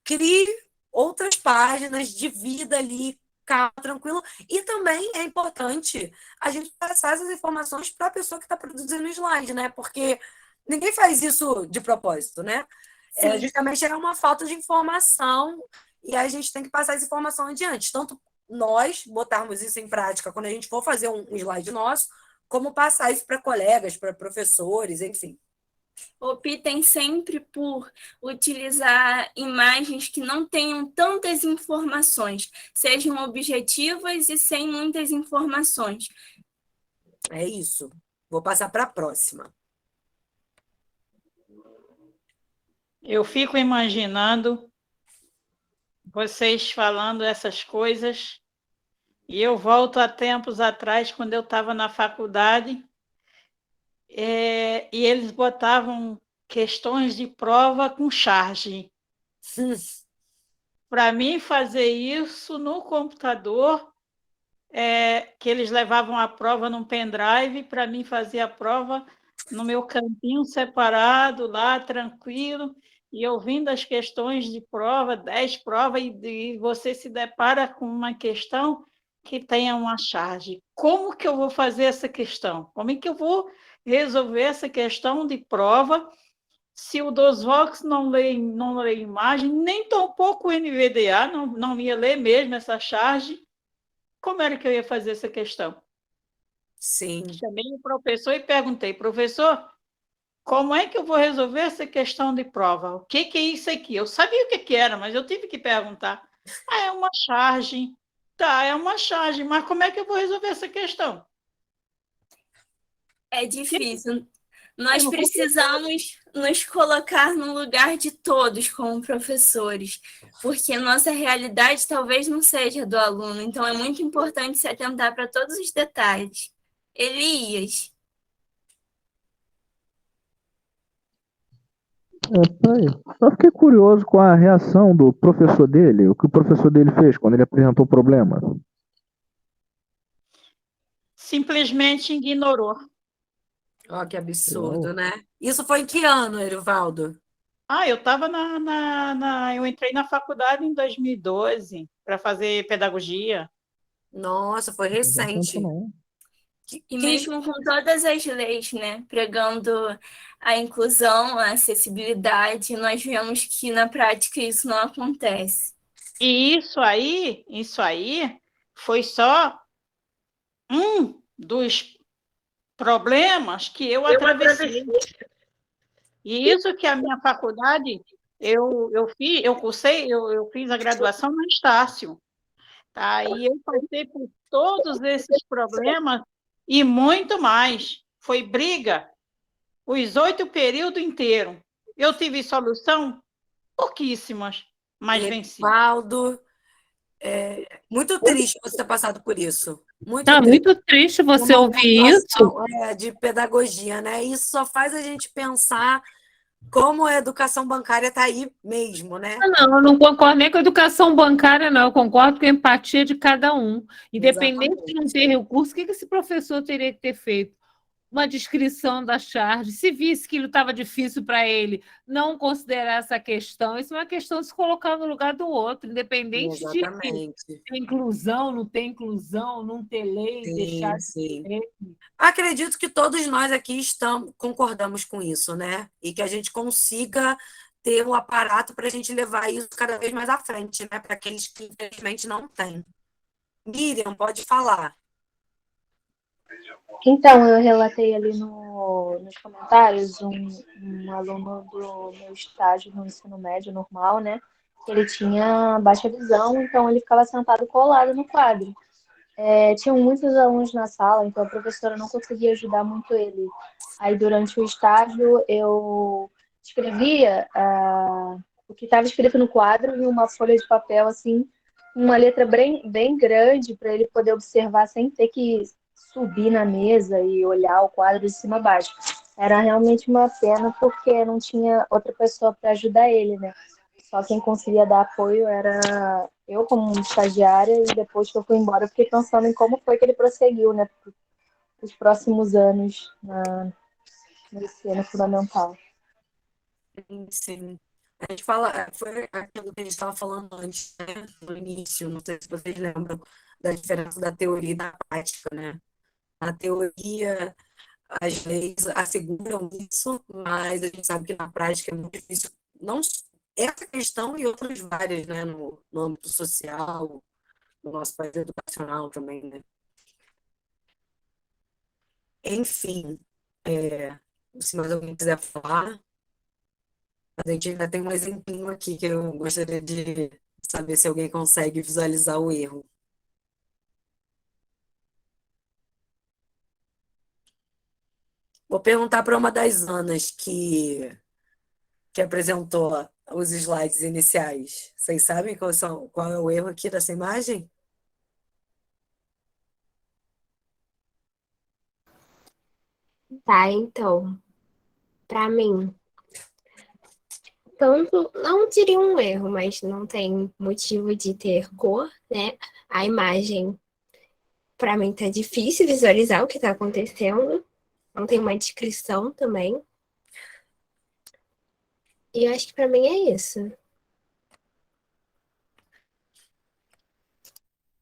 crie outras páginas, divida ali, calma, tranquilo. E também é importante a gente passar essas informações para a pessoa que está produzindo o slide, né? Porque ninguém faz isso de propósito, né? Justamente é uma falta de informação e a gente tem que passar essa informação adiante. Tanto nós botarmos isso em prática quando a gente for fazer um slide nosso, como passar isso para colegas, para professores, enfim. Optem sempre por utilizar imagens que não tenham tantas informações, sejam objetivas e sem muitas informações. É isso. Vou passar para a próxima. Eu fico imaginando vocês falando essas coisas e eu volto a tempos atrás, quando eu estava na faculdade, e eles botavam questões de prova com charge. Para mim, fazer isso no computador, que eles levavam a prova num pendrive, para mim fazer a prova no meu cantinho separado, lá, tranquilo, e ouvindo as questões de prova, 10 provas, e você se depara com uma questão que tenha uma charge. Como que eu vou fazer essa questão? Como é que eu vou resolver essa questão de prova se o DOSVOX não lê imagem, nem tampouco o NVDA, não ia ler mesmo essa charge? Como era que eu ia fazer essa questão? Sim. Chamei o professor e perguntei, professor, como é que eu vou resolver essa questão de prova? O que é isso aqui? Eu sabia o que era, mas eu tive que perguntar. É uma charge. Tá, é uma charge, mas como é que eu vou resolver essa questão? É difícil. Nós precisamos nos colocar no lugar de todos como professores, porque nossa realidade talvez não seja do aluno, então é muito importante se atentar para todos os detalhes. Elias. Só fiquei curioso com a reação do professor dele, o que o professor dele fez quando ele apresentou o problema. Simplesmente ignorou. Ó, que absurdo, né? Isso foi em que ano, Erivaldo? Eu estava eu entrei na faculdade em 2012 para fazer pedagogia. Nossa, foi recente. E mesmo com todas as leis, né, pregando a inclusão, a acessibilidade, nós vemos que na prática isso não acontece. E isso aí foi só um dos problemas que eu atravessei. E isso que a minha faculdade, eu fiz a graduação no Estácio, tá? E eu passei por todos esses problemas e muito mais. Foi briga os 8 períodos inteiros. Eu tive solução? Pouquíssimas, mas venci. Erivaldo, muito triste você ter passado por isso. Muito triste você ouvir isso. De pedagogia, né? Isso só faz a gente pensar como a educação bancária está aí mesmo, né? Não, eu não concordo nem com a educação bancária, não. Eu concordo com a empatia de cada um. Independente de não ter recurso, o que esse professor teria que ter feito? Uma descrição da charge. Se visse que estava difícil para ele não considerar essa questão, isso é uma questão de se colocar no lugar do outro, independente de ter inclusão, não ter inclusão, não ter lei, deixar de ter. Acredito que todos nós aqui concordamos com isso, né? E que a gente consiga ter um aparato para a gente levar isso cada vez mais à frente, né? Para aqueles que, infelizmente, não têm. Miriam, pode falar. Então, eu relatei ali nos comentários um aluno do meu estágio no ensino médio normal, né? Que ele tinha baixa visão, então ele ficava sentado colado no quadro. Tinham muitos alunos na sala, então a professora não conseguia ajudar muito ele. Aí, durante o estágio, eu escrevia o que estava escrito no quadro em uma folha de papel, assim, uma letra bem grande, para ele poder observar sem ter que subir na mesa e olhar o quadro de cima a baixo. Era realmente uma pena, porque não tinha outra pessoa para ajudar ele, né? Só quem conseguia dar apoio era eu, como estagiária, e depois que eu fui embora, eu fiquei pensando em como foi que ele prosseguiu, né, os próximos anos no ensino fundamental. Sim, sim. A gente fala, foi aquilo que a gente estava falando antes, né, no início, não sei se vocês lembram da diferença da teoria e da prática, né? Na teoria, as leis asseguram isso, mas a gente sabe que na prática é muito difícil, não essa questão e outras várias, né, no âmbito social, no nosso país educacional também, né? Enfim, se mais alguém quiser falar, a gente ainda tem um exemplinho aqui que eu gostaria de saber se alguém consegue visualizar o erro. Vou perguntar para uma das Anas que apresentou os slides iniciais. Vocês sabem qual é o erro aqui dessa imagem? Tá, então, para mim, tanto, não diria um erro, mas não tem motivo de ter cor, né? A imagem, para mim, tá difícil visualizar o que tá acontecendo. Não tem uma descrição também. E eu acho que para mim é isso.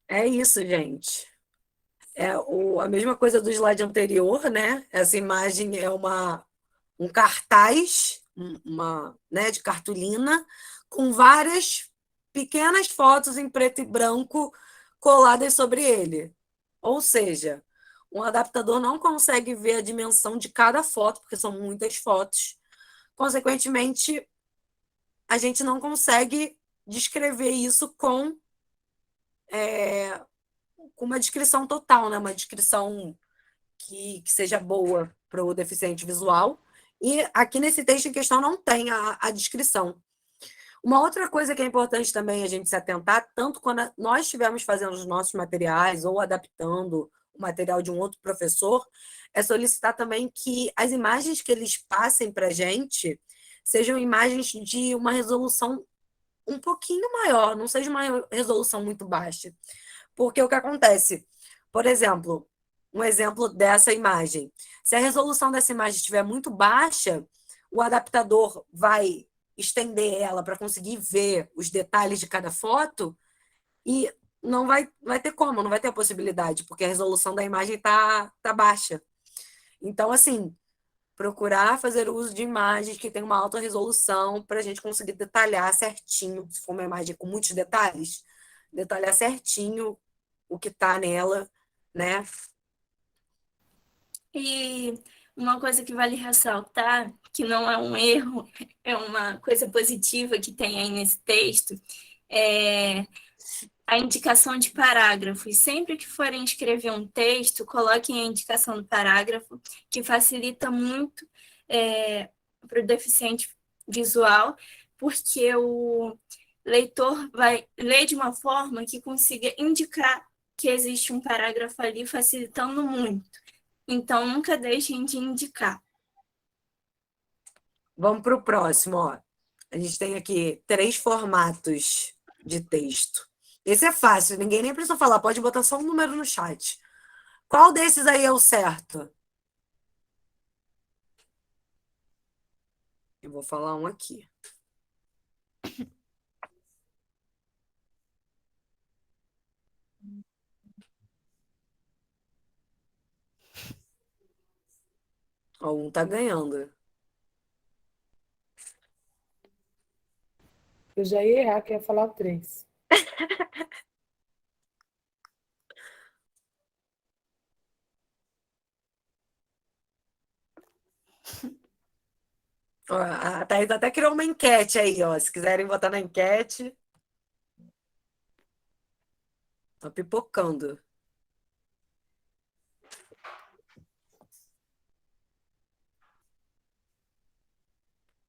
É isso, gente. A mesma coisa do slide anterior, né? Essa imagem é um cartaz, né, de cartolina, com várias pequenas fotos em preto e branco coladas sobre ele. Ou seja, um adaptador não consegue ver a dimensão de cada foto, porque são muitas fotos. Consequentemente, a gente não consegue descrever isso com uma descrição total, né? Uma descrição que seja boa para o deficiente visual. E aqui nesse texto em questão não tem a descrição. Uma outra coisa que é importante também a gente se atentar, tanto quando nós estivermos fazendo os nossos materiais ou adaptando o material de um outro professor, é solicitar também que as imagens que eles passem para a gente sejam imagens de uma resolução um pouquinho maior, não seja uma resolução muito baixa. Porque o que acontece? Por exemplo, um exemplo dessa imagem. Se a resolução dessa imagem estiver muito baixa, o adaptador vai estender ela para conseguir ver os detalhes de cada foto e não vai ter como, não vai ter a possibilidade, porque a resolução da imagem está baixa. Então, assim, procurar fazer uso de imagens que tenham uma alta resolução para a gente conseguir detalhar certinho, se for uma imagem com muitos detalhes, detalhar certinho o que está nela, né? E uma coisa que vale ressaltar, que não é um erro, é uma coisa positiva que tem aí nesse texto, é a indicação de parágrafos. Sempre que forem escrever um texto, coloquem a indicação do parágrafo, que facilita muito para o deficiente visual, porque o leitor vai ler de uma forma que consiga indicar que existe um parágrafo ali, facilitando muito. Então, nunca deixem de indicar. Vamos para o próximo, ó. A gente tem aqui 3 formatos de texto. Esse é fácil, ninguém nem precisa falar, pode botar só um número no chat. Qual desses aí é o certo? Eu vou falar um aqui. Ó, um tá ganhando. Eu já ia errar, que ia falar 3. Ó, a Thaís até criou uma enquete aí, ó. Se quiserem botar na enquete. Tá pipocando.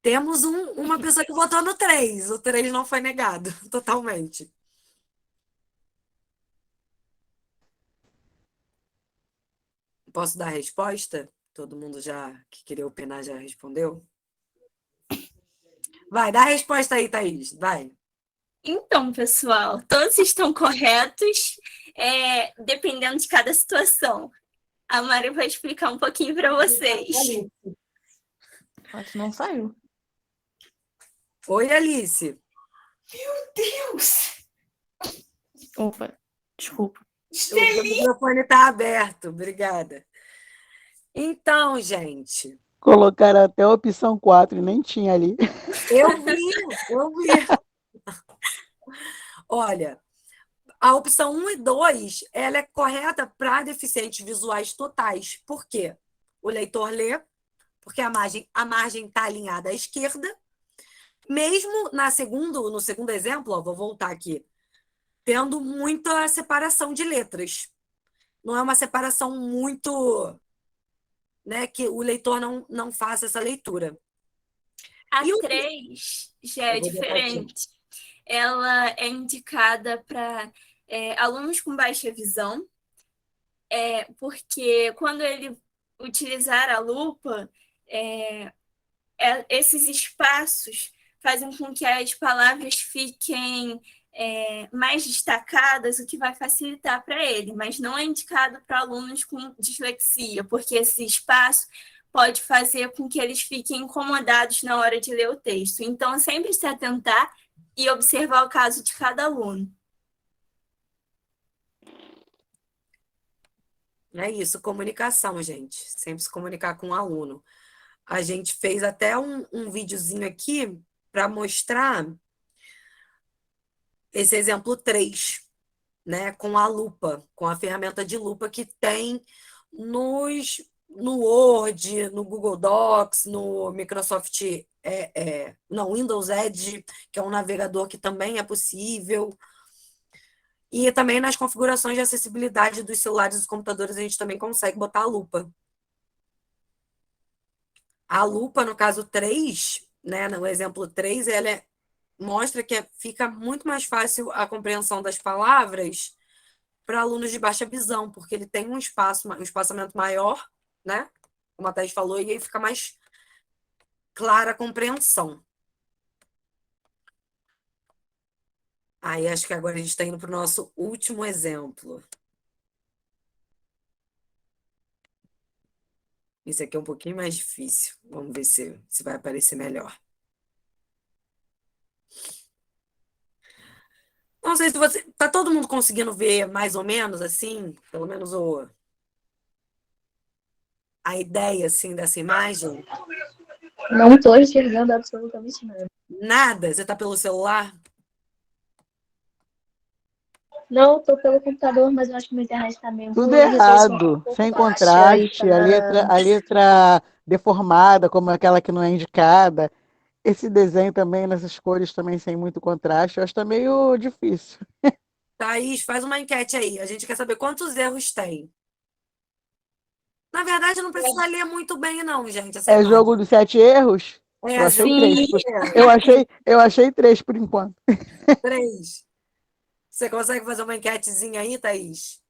Temos uma pessoa que votou no 3. O 3 não foi negado totalmente. Posso dar a resposta? Todo mundo já que queria opinar já respondeu? Vai, dá a resposta aí, Thaís. Vai. Então, pessoal, todos estão corretos, dependendo de cada situação. A Mari vai explicar um pouquinho para vocês. Acho que não saiu. Oi, Alice. Meu Deus! Opa, desculpa. O microfone está aberto. Obrigada. Então, gente. Colocaram até a opção 4 e nem tinha ali. Eu vi. Olha, a opção 1 e 2, ela é correta para deficientes visuais totais. Por quê? O leitor lê, porque a margem está alinhada à esquerda. Mesmo no segundo exemplo, ó, vou voltar aqui, tendo muita separação de letras. Não é uma separação muito, né, que o leitor não faça essa leitura. A 3 já é diferente. Ela é indicada para alunos com baixa visão, porque quando ele utilizar a lupa, esses espaços fazem com que as palavras fiquem mais destacadas, o que vai facilitar para ele, mas não é indicado para alunos com dislexia, porque esse espaço pode fazer com que eles fiquem incomodados na hora de ler o texto. Então, sempre se atentar e observar o caso de cada aluno. É isso, comunicação, gente. Sempre se comunicar com o aluno. A gente fez até um videozinho aqui para mostrar esse exemplo 3, né, com a lupa, com a ferramenta de lupa que tem no Word, no Google Docs, no Microsoft, não, Windows Edge, que é um navegador que também é possível. E também nas configurações de acessibilidade dos celulares e dos computadores, a gente também consegue botar a lupa. A lupa, no caso 3, né, no exemplo 3, ela mostra que fica muito mais fácil a compreensão das palavras para alunos de baixa visão, porque ele tem um espaçamento maior, né? Como a Thaís falou, e aí fica mais clara a compreensão. Aí acho que agora a gente está indo para o nosso último exemplo. Esse aqui é um pouquinho mais difícil. Vamos ver se vai aparecer melhor. Não sei se você... Tá todo mundo conseguindo ver mais ou menos assim? Pelo menos a ideia assim dessa imagem? Não estou enxergando absolutamente nada. Nada? Você tá pelo celular? Não, estou pelo computador, mas eu acho que minha internet está meio Tudo ruim, a resolução errado, um pouco sem baixa, contraste, e a letra deformada, como aquela que não é indicada. Esse desenho também, nessas cores também sem muito contraste, eu acho que tá meio difícil. Thaís, faz uma enquete aí. A gente quer saber quantos erros tem. Na verdade, não precisa ler muito bem, não, gente. Essa É imagem. jogo dos 7 erros? É, Eu achei sim. 3. Eu achei 3 por enquanto. 3. Você consegue fazer uma enquetezinha aí, Thaís?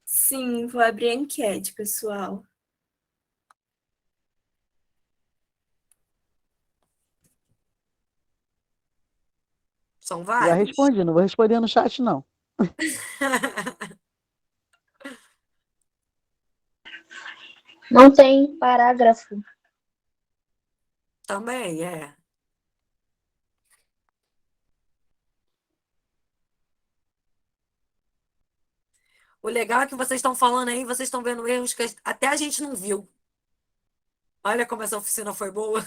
Sim, vou abrir a enquete, pessoal. São Já vários? respondi, não vou responder no chat, não. não tem parágrafo. Também, é. O legal é que vocês estão falando aí, vocês estão vendo erros que até a gente não viu. Olha como essa oficina foi boa.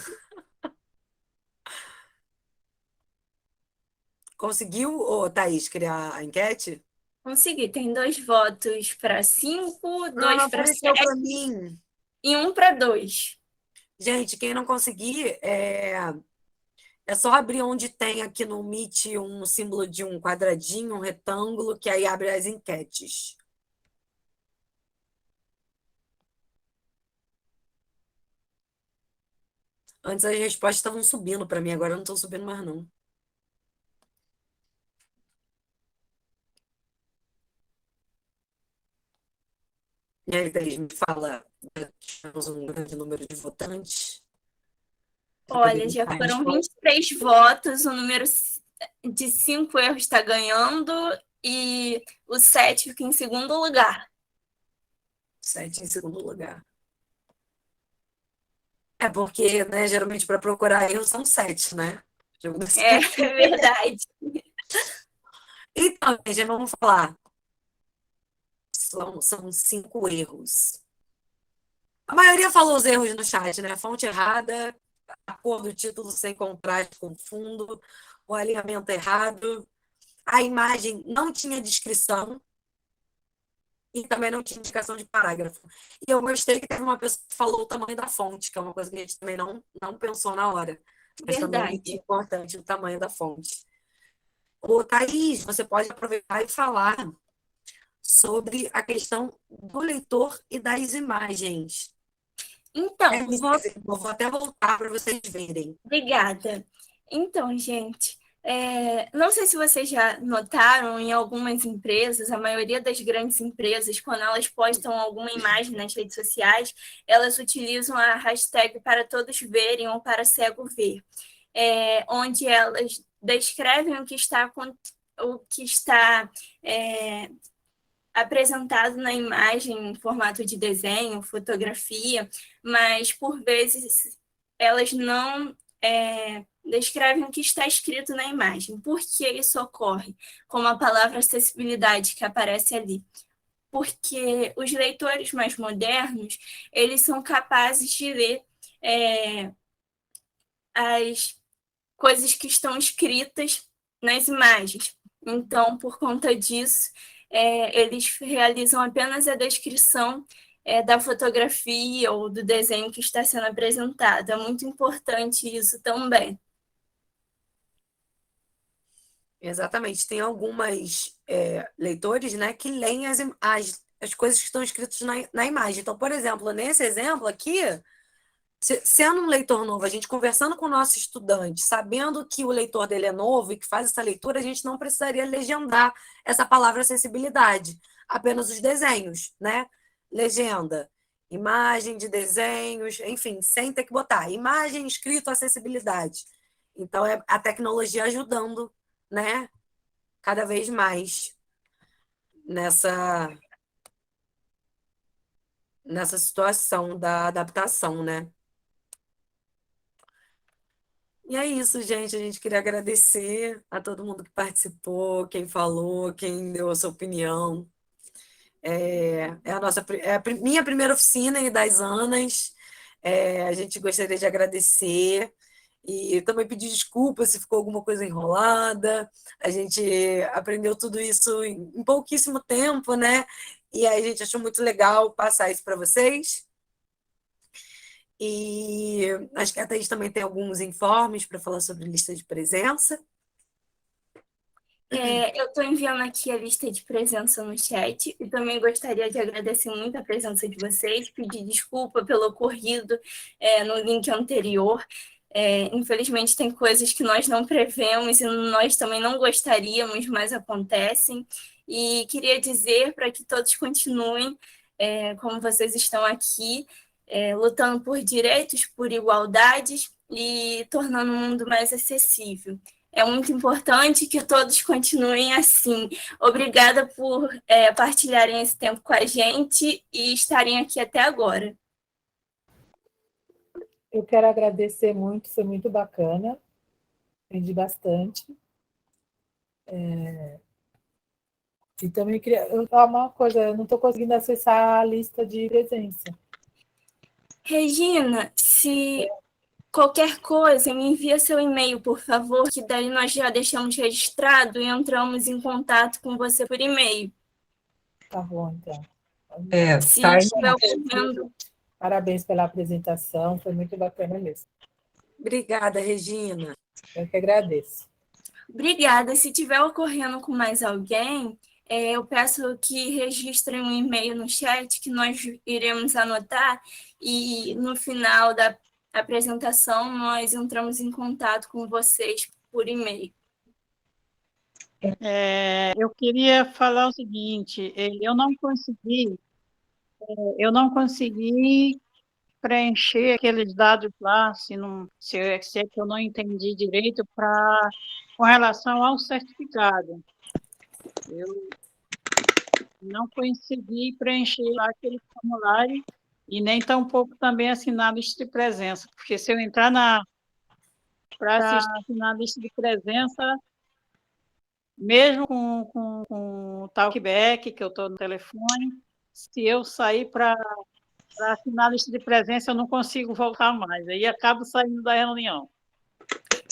Conseguiu, Thaís, criar a enquete? Consegui, tem 2 votos para 5, 2 Não para apareceu 7 para mim. e 1 para 2. Gente, quem não conseguir, é só abrir onde tem aqui no Meet um símbolo de um quadradinho, um retângulo, que aí abre as enquetes. Antes as respostas estavam subindo para mim, agora não estão subindo mais, não. E aí, Thaís, me fala, já tivemos um grande número de votantes? Olha, já foram 23 votos, o número de 5 erros está ganhando e o 7 fica em segundo lugar. 7 em segundo lugar. É porque, né, geralmente para procurar erros são 7, né? É verdade. Então, gente, vamos falar. São 5 erros. A maioria falou os erros no chat, né? Fonte errada, a cor do título sem contraste com fundo, o alinhamento errado, a imagem não tinha descrição e também não tinha indicação de parágrafo. E eu gostei que teve uma pessoa que falou o tamanho da fonte, que é uma coisa que a gente também não pensou na hora. Mas também é muito importante o tamanho da fonte. Ô, Thaís, você pode aproveitar e falar sobre a questão do leitor e das imagens. Então, vou até voltar para vocês verem. Obrigada. Então, gente, não sei se vocês já notaram, em algumas empresas, a maioria das grandes empresas, quando elas postam alguma imagem nas redes sociais, elas utilizam a hashtag para todos verem ou para cego ver, onde elas descrevem o que está apresentado na imagem em formato de desenho, fotografia, mas, por vezes, elas não descrevem o que está escrito na imagem. Por que isso ocorre? Como a palavra acessibilidade que aparece ali. Porque os leitores mais modernos, eles são capazes de ler as coisas que estão escritas nas imagens. Então, por conta disso, eles realizam apenas a descrição da fotografia ou do desenho que está sendo apresentado. É muito importante isso também. Exatamente. Tem algumas leitores, né, que leem as coisas que estão escritas na imagem. Então, por exemplo, nesse exemplo aqui, sendo um leitor novo, a gente conversando com o nosso estudante, sabendo que o leitor dele é novo e que faz essa leitura, a gente não precisaria legendar essa palavra acessibilidade, apenas os desenhos, né? Legenda, imagem de desenhos, enfim, sem ter que botar imagem, escrito, acessibilidade. Então, é a tecnologia ajudando, né? Cada vez mais nessa situação da adaptação, né? E é isso, gente. A gente queria agradecer a todo mundo que participou, quem falou, quem deu a sua opinião. É a minha primeira oficina e das Anas. A gente gostaria de agradecer e também pedir desculpas se ficou alguma coisa enrolada. A gente aprendeu tudo isso em pouquíssimo tempo, né? E aí a gente achou muito legal passar isso para vocês. E acho que a Thaís também tem alguns informes para falar sobre lista de presença. Eu estou enviando aqui a lista de presença no chat e também gostaria de agradecer muito a presença de vocês, pedir desculpa pelo ocorrido no link anterior. Infelizmente, tem coisas que nós não prevemos e nós também não gostaríamos, mas acontecem. E queria dizer para que todos continuem, como vocês estão aqui, lutando por direitos, por igualdades e tornando o mundo mais acessível. É muito importante que todos continuem assim. Obrigada por partilharem esse tempo com a gente e estarem aqui até agora. Eu quero agradecer muito, foi muito bacana, aprendi bastante. E também queria falar uma coisa, eu não estou conseguindo acessar a lista de presença. Regina, se qualquer coisa, me envia seu e-mail, por favor, que daí nós já deixamos registrado e entramos em contato com você por e-mail. Tá bom, então. Se estiver ocorrendo... Parabéns pela apresentação, foi muito bacana mesmo. Obrigada, Regina. Eu que agradeço. Obrigada. Se estiver ocorrendo com mais alguém, eu peço que registrem um e-mail no chat que nós iremos anotar e no final apresentação, nós entramos em contato com vocês por e-mail. Eu queria falar o seguinte, eu não consegui preencher aqueles dados lá, se é que eu não entendi direito, com relação ao certificado. Eu não consegui preencher lá aquele formulário e nem tampouco também assinar a lista de presença, porque se eu entrar para assinar a lista de presença, mesmo com o talkback, que eu estou no telefone, se eu sair para assinar a lista de presença, eu não consigo voltar mais. Aí acabo saindo da reunião.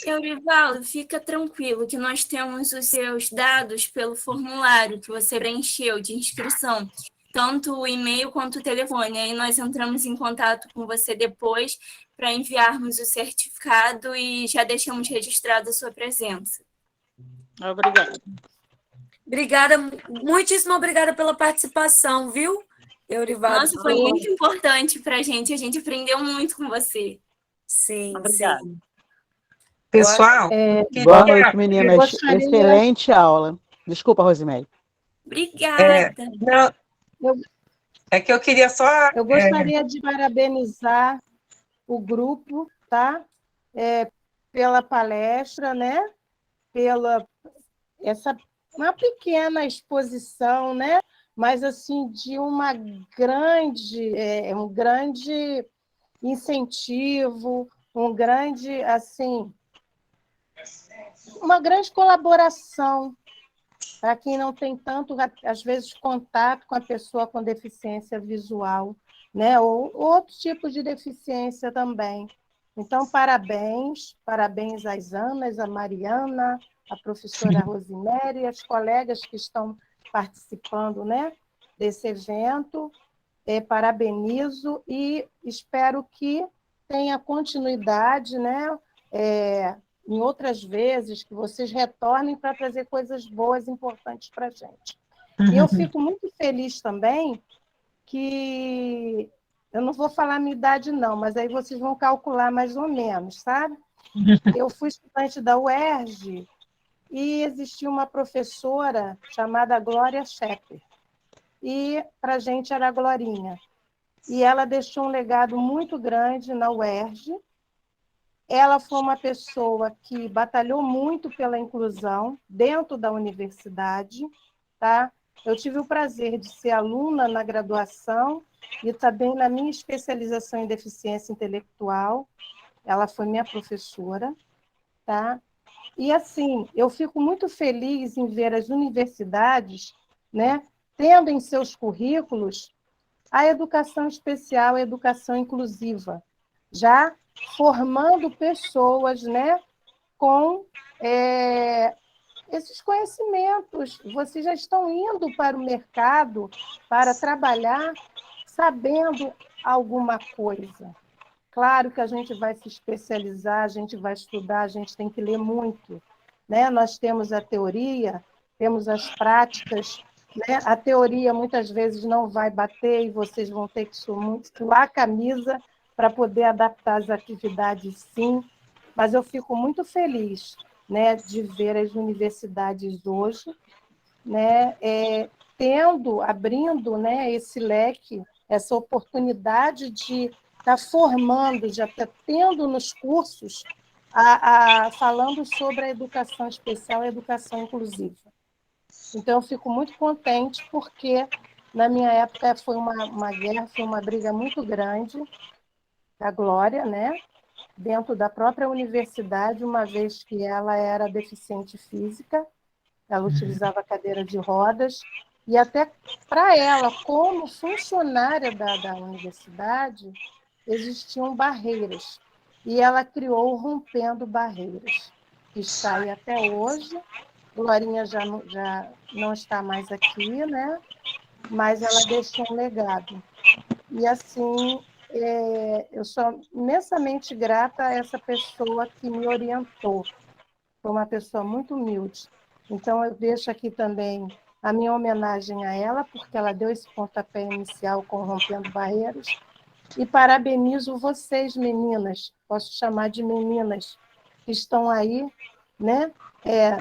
Eurivaldo, fica tranquilo que nós temos os seus dados pelo formulário que você preencheu de inscrição, tanto o e-mail quanto o telefone. Aí nós entramos em contato com você depois para enviarmos o certificado e já deixamos registrada a sua presença. Obrigada. Obrigada, muitíssimo obrigada pela participação, viu, Eurivaldo? Nossa, foi muito importante para a gente aprendeu muito com você. Sim, obrigada. sim. Pessoal, Boa noite, meninas. Excelente aula. Desculpa, Rosemary. Obrigada. É que eu queria só... Eu gostaria de parabenizar o grupo, tá? Pela palestra, né? Uma pequena exposição, né? Mas assim de um grande incentivo, uma grande colaboração para quem não tem tanto, às vezes, contato com a pessoa com deficiência visual, né? Ou outros tipos de deficiência também. Então, parabéns às Anas, a Mariana, a professora Rosemary, as colegas que estão participando, né, desse evento. Parabenizo e espero que tenha continuidade, né, em outras vezes, que vocês retornem para trazer coisas boas, importantes para a gente. E eu fico muito feliz também que... Eu não vou falar a minha idade, não, mas aí vocês vão calcular mais ou menos, sabe? Eu fui estudante da UERJ e existia uma professora chamada Glória Schepper. E para a gente era a Glorinha. E ela deixou um legado muito grande na UERJ. Ela foi uma pessoa que batalhou muito pela inclusão dentro da universidade, tá? Eu tive o prazer de ser aluna na graduação e também na minha especialização em deficiência intelectual. Ela foi minha professora, tá? E, assim, eu fico muito feliz em ver as universidades, né, tendo em seus currículos a educação especial, a educação inclusiva, já formando pessoas, né, com esses conhecimentos. Vocês já estão indo para o mercado para trabalhar sabendo alguma coisa. Claro que a gente vai se especializar, a gente vai estudar, a gente tem que ler muito, né? Nós temos a teoria, temos as práticas, né? A teoria muitas vezes não vai bater e vocês vão ter que suar a camisa para poder adaptar as atividades, sim. Mas eu fico muito feliz, né, de ver as universidades hoje, né, abrindo, né, esse leque, essa oportunidade de estar formando, já estar tendo nos cursos, falando sobre a educação especial e a educação inclusiva. Então, eu fico muito contente, porque na minha época foi uma guerra, foi uma briga muito grande da Glória, né, dentro da própria universidade, uma vez que ela era deficiente física, ela utilizava cadeira de rodas, e até para ela, como funcionária da universidade, existiam barreiras, e ela criou o Rompendo Barreiras, que está aí até hoje. Glorinha já não está mais aqui, né? Mas ela deixou um legado. E, assim, eu sou imensamente grata a essa pessoa que me orientou. Foi uma pessoa muito humilde. Então, eu deixo aqui também a minha homenagem a ela, porque ela deu esse pontapé inicial com Rompendo Barreiras, E parabenizo vocês, meninas, posso chamar de meninas, que estão aí, né,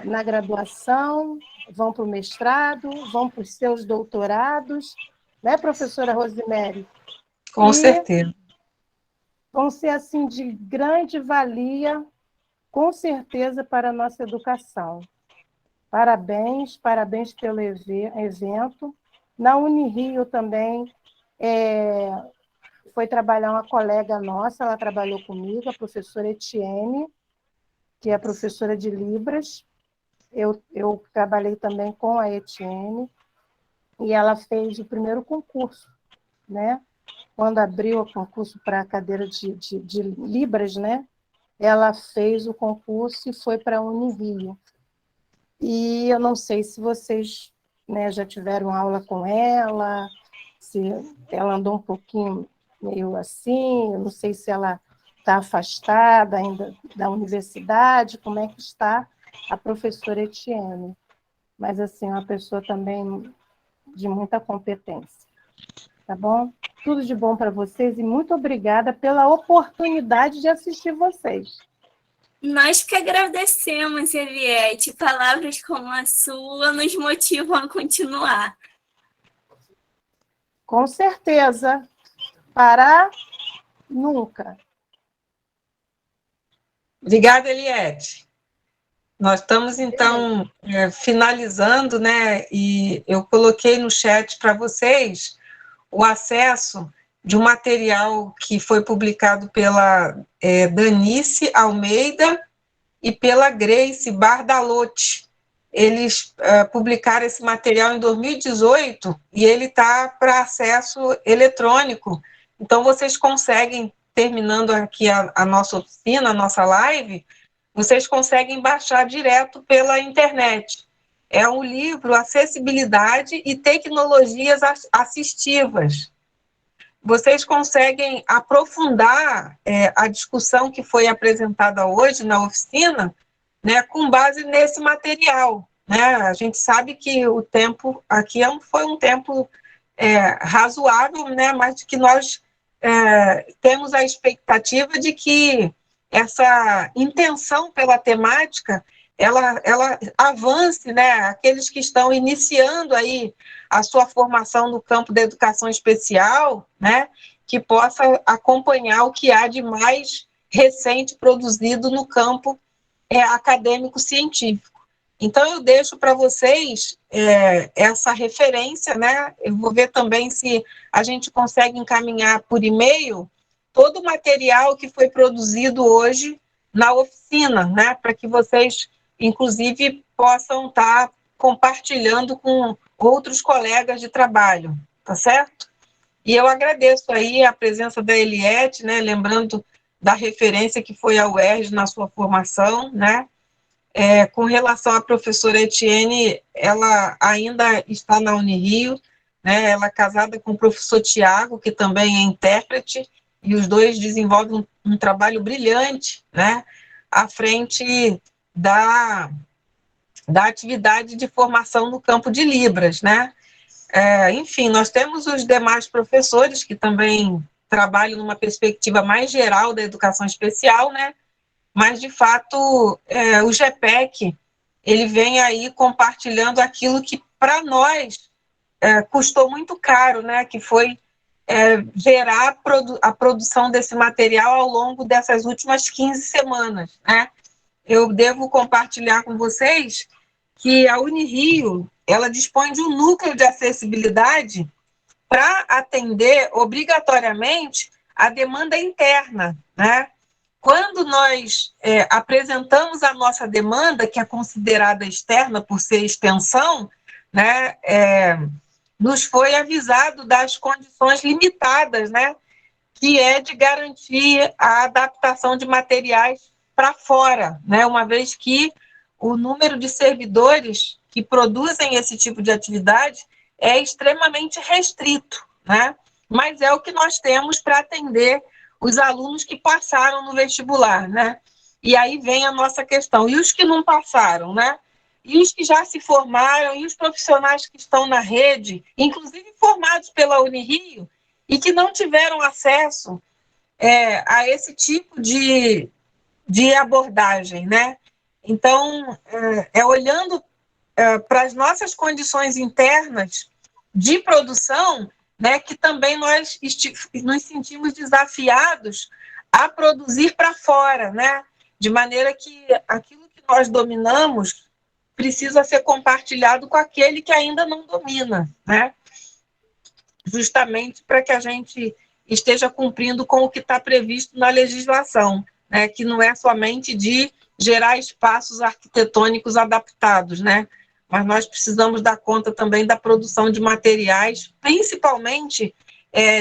na graduação, vão para o mestrado, vão para os seus doutorados, né, professora Rosemary? Com certeza. Vão ser, assim, de grande valia, com certeza, para a nossa educação. Parabéns, parabéns pelo evento. Na Unirio também foi trabalhar uma colega nossa, ela trabalhou comigo, a professora Etienne, que é professora de Libras. Eu trabalhei também com a Etienne, e ela fez o primeiro concurso, né? Quando abriu o concurso para a cadeira de Libras, né? Ela fez o concurso e foi para a Unirio. E eu não sei se vocês, né, já tiveram aula com ela, se ela andou um pouquinho meio assim, eu não sei se ela está afastada ainda da universidade, como é que está a professora Etienne. Mas, assim, uma pessoa também de muita competência. Tá bom? Tudo de bom para vocês e muito obrigada pela oportunidade de assistir vocês. Nós que agradecemos, Eliette. Palavras como a sua nos motivam a continuar. Com certeza. Parar nunca. Obrigada, Eliette. Nós estamos, então, finalizando, né? E eu coloquei no chat para vocês o acesso de um material que foi publicado pela Danice Almeida e pela Grace Bardalotti. Eles publicaram esse material em 2018 e ele está para acesso eletrônico. Então, vocês conseguem, terminando aqui a nossa oficina, a nossa live, vocês conseguem baixar direto pela internet. É um livro Acessibilidade e Tecnologias Assistivas. Vocês conseguem aprofundar a discussão que foi apresentada hoje na oficina, né, com base nesse material. Né? A gente sabe que o tempo aqui foi um tempo razoável, né, mas que nós temos a expectativa de que essa intenção pela temática ela avance, né, aqueles que estão iniciando aí a sua formação no campo da educação especial, né, que possa acompanhar o que há de mais recente produzido no campo acadêmico-científico. Então, eu deixo para vocês essa referência, né, eu vou ver também se a gente consegue encaminhar por e-mail todo o material que foi produzido hoje na oficina, né, para que vocês, inclusive, possam estar compartilhando com outros colegas de trabalho, tá certo? E eu agradeço aí a presença da Eliette, né, lembrando da referência que foi a UERJ na sua formação, né, com relação à professora Etienne, ela ainda está na Unirio, né, ela é casada com o professor Tiago, que também é intérprete, e os dois desenvolvem um trabalho brilhante, né, à frente da atividade de formação no campo de Libras, né. Enfim, nós temos os demais professores que também trabalham numa perspectiva mais geral da educação especial, né, mas, de fato, o GPEC, ele vem aí compartilhando aquilo que, para nós, custou muito caro, né, que foi gerar a produção desse material ao longo dessas últimas 15 semanas, né. Eu devo compartilhar com vocês que a Unirio, ela dispõe de um núcleo de acessibilidade para atender, obrigatoriamente, a demanda interna, né. Quando nós apresentamos a nossa demanda, que é considerada externa por ser extensão, né, nos foi avisado das condições limitadas, né, que é de garantir a adaptação de materiais para fora, né, uma vez que o número de servidores que produzem esse tipo de atividade é extremamente restrito, né, mas é o que nós temos para atender os alunos que passaram no vestibular, né? E aí vem a nossa questão. E os que não passaram, né? E os que já se formaram, e os profissionais que estão na rede, inclusive formados pela Unirio, e que não tiveram acesso a esse tipo de abordagem, né? Então, olhando para as nossas condições internas de produção, né, que também nós nos sentimos desafiados a produzir para fora, né? De maneira que aquilo que nós dominamos precisa ser compartilhado com aquele que ainda não domina, né? Justamente para que a gente esteja cumprindo com o que está previsto na legislação, né? Que não é somente de gerar espaços arquitetônicos adaptados, né? Mas nós precisamos dar conta também da produção de materiais, principalmente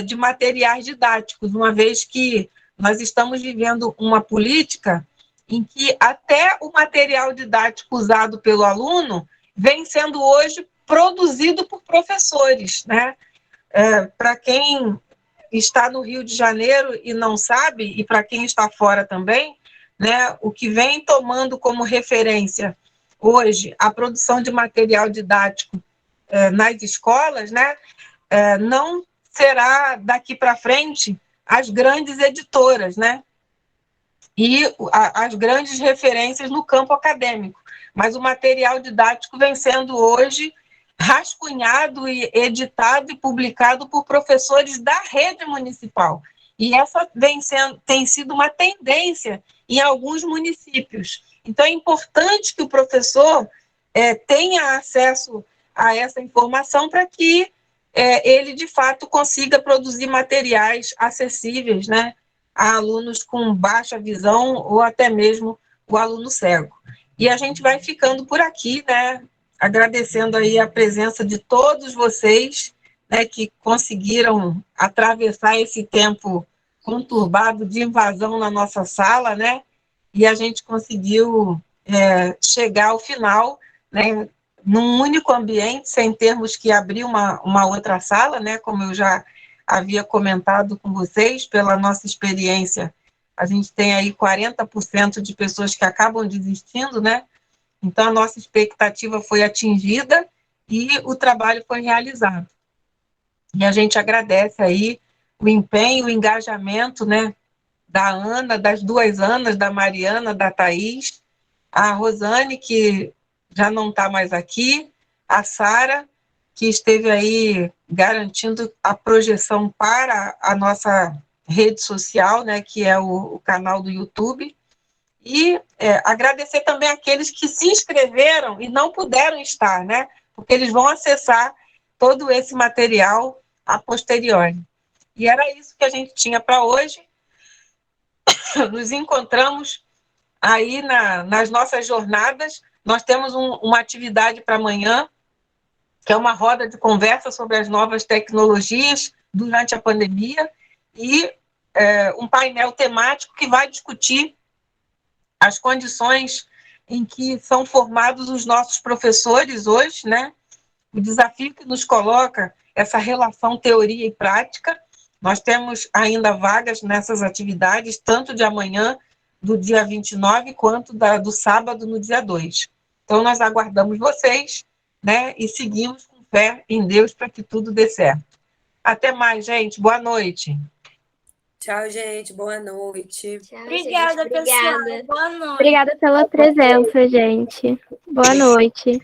de materiais didáticos, uma vez que nós estamos vivendo uma política em que até o material didático usado pelo aluno vem sendo hoje produzido por professores, né? Para quem está no Rio de Janeiro e não sabe, e para quem está fora também, né, o que vem tomando como referência hoje a produção de material didático nas escolas, né, não será daqui para frente as grandes editoras, né, e as grandes referências no campo acadêmico, mas o material didático vem sendo hoje rascunhado e editado e publicado por professores da rede municipal. E essa tem sido uma tendência em alguns municípios. Então, é importante que o professor tenha acesso a essa informação para que ele, de fato, consiga produzir materiais acessíveis, né, a alunos com baixa visão ou até mesmo o aluno cego. E a gente vai ficando por aqui, né, agradecendo aí a presença de todos vocês, né, que conseguiram atravessar esse tempo conturbado de invasão na nossa sala, né, e a gente conseguiu chegar ao final, né, num único ambiente, sem termos que abrir uma outra sala, né, como eu já havia comentado com vocês, pela nossa experiência, a gente tem aí 40% de pessoas que acabam desistindo, né, então a nossa expectativa foi atingida e o trabalho foi realizado. E a gente agradece aí o empenho, o engajamento, né, da Ana, das duas Anas, da Mariana, da Thaís, a Rosane, que já não está mais aqui, a Sara, que esteve aí garantindo a projeção para a nossa rede social, né, que é o canal do YouTube, e agradecer também aqueles que se inscreveram e não puderam estar, né, porque eles vão acessar todo esse material a posteriori. E era isso que a gente tinha para hoje. Nos encontramos aí nas nossas jornadas. Nós temos uma atividade para amanhã, que é uma roda de conversa sobre as novas tecnologias durante a pandemia, e um painel temático que vai discutir as condições em que são formados os nossos professores hoje, né? O desafio que nos coloca essa relação teoria e prática. Nós temos ainda vagas nessas atividades, tanto de amanhã, do dia 29, quanto do sábado, no dia 2. Então, nós aguardamos vocês, né? E seguimos com fé em Deus para que tudo dê certo. Até mais, gente. Boa noite. Tchau, gente. Boa noite. Tchau, Obrigada, gente. pessoal. Obrigada. Boa noite. Obrigada pela presença, gente. Boa noite.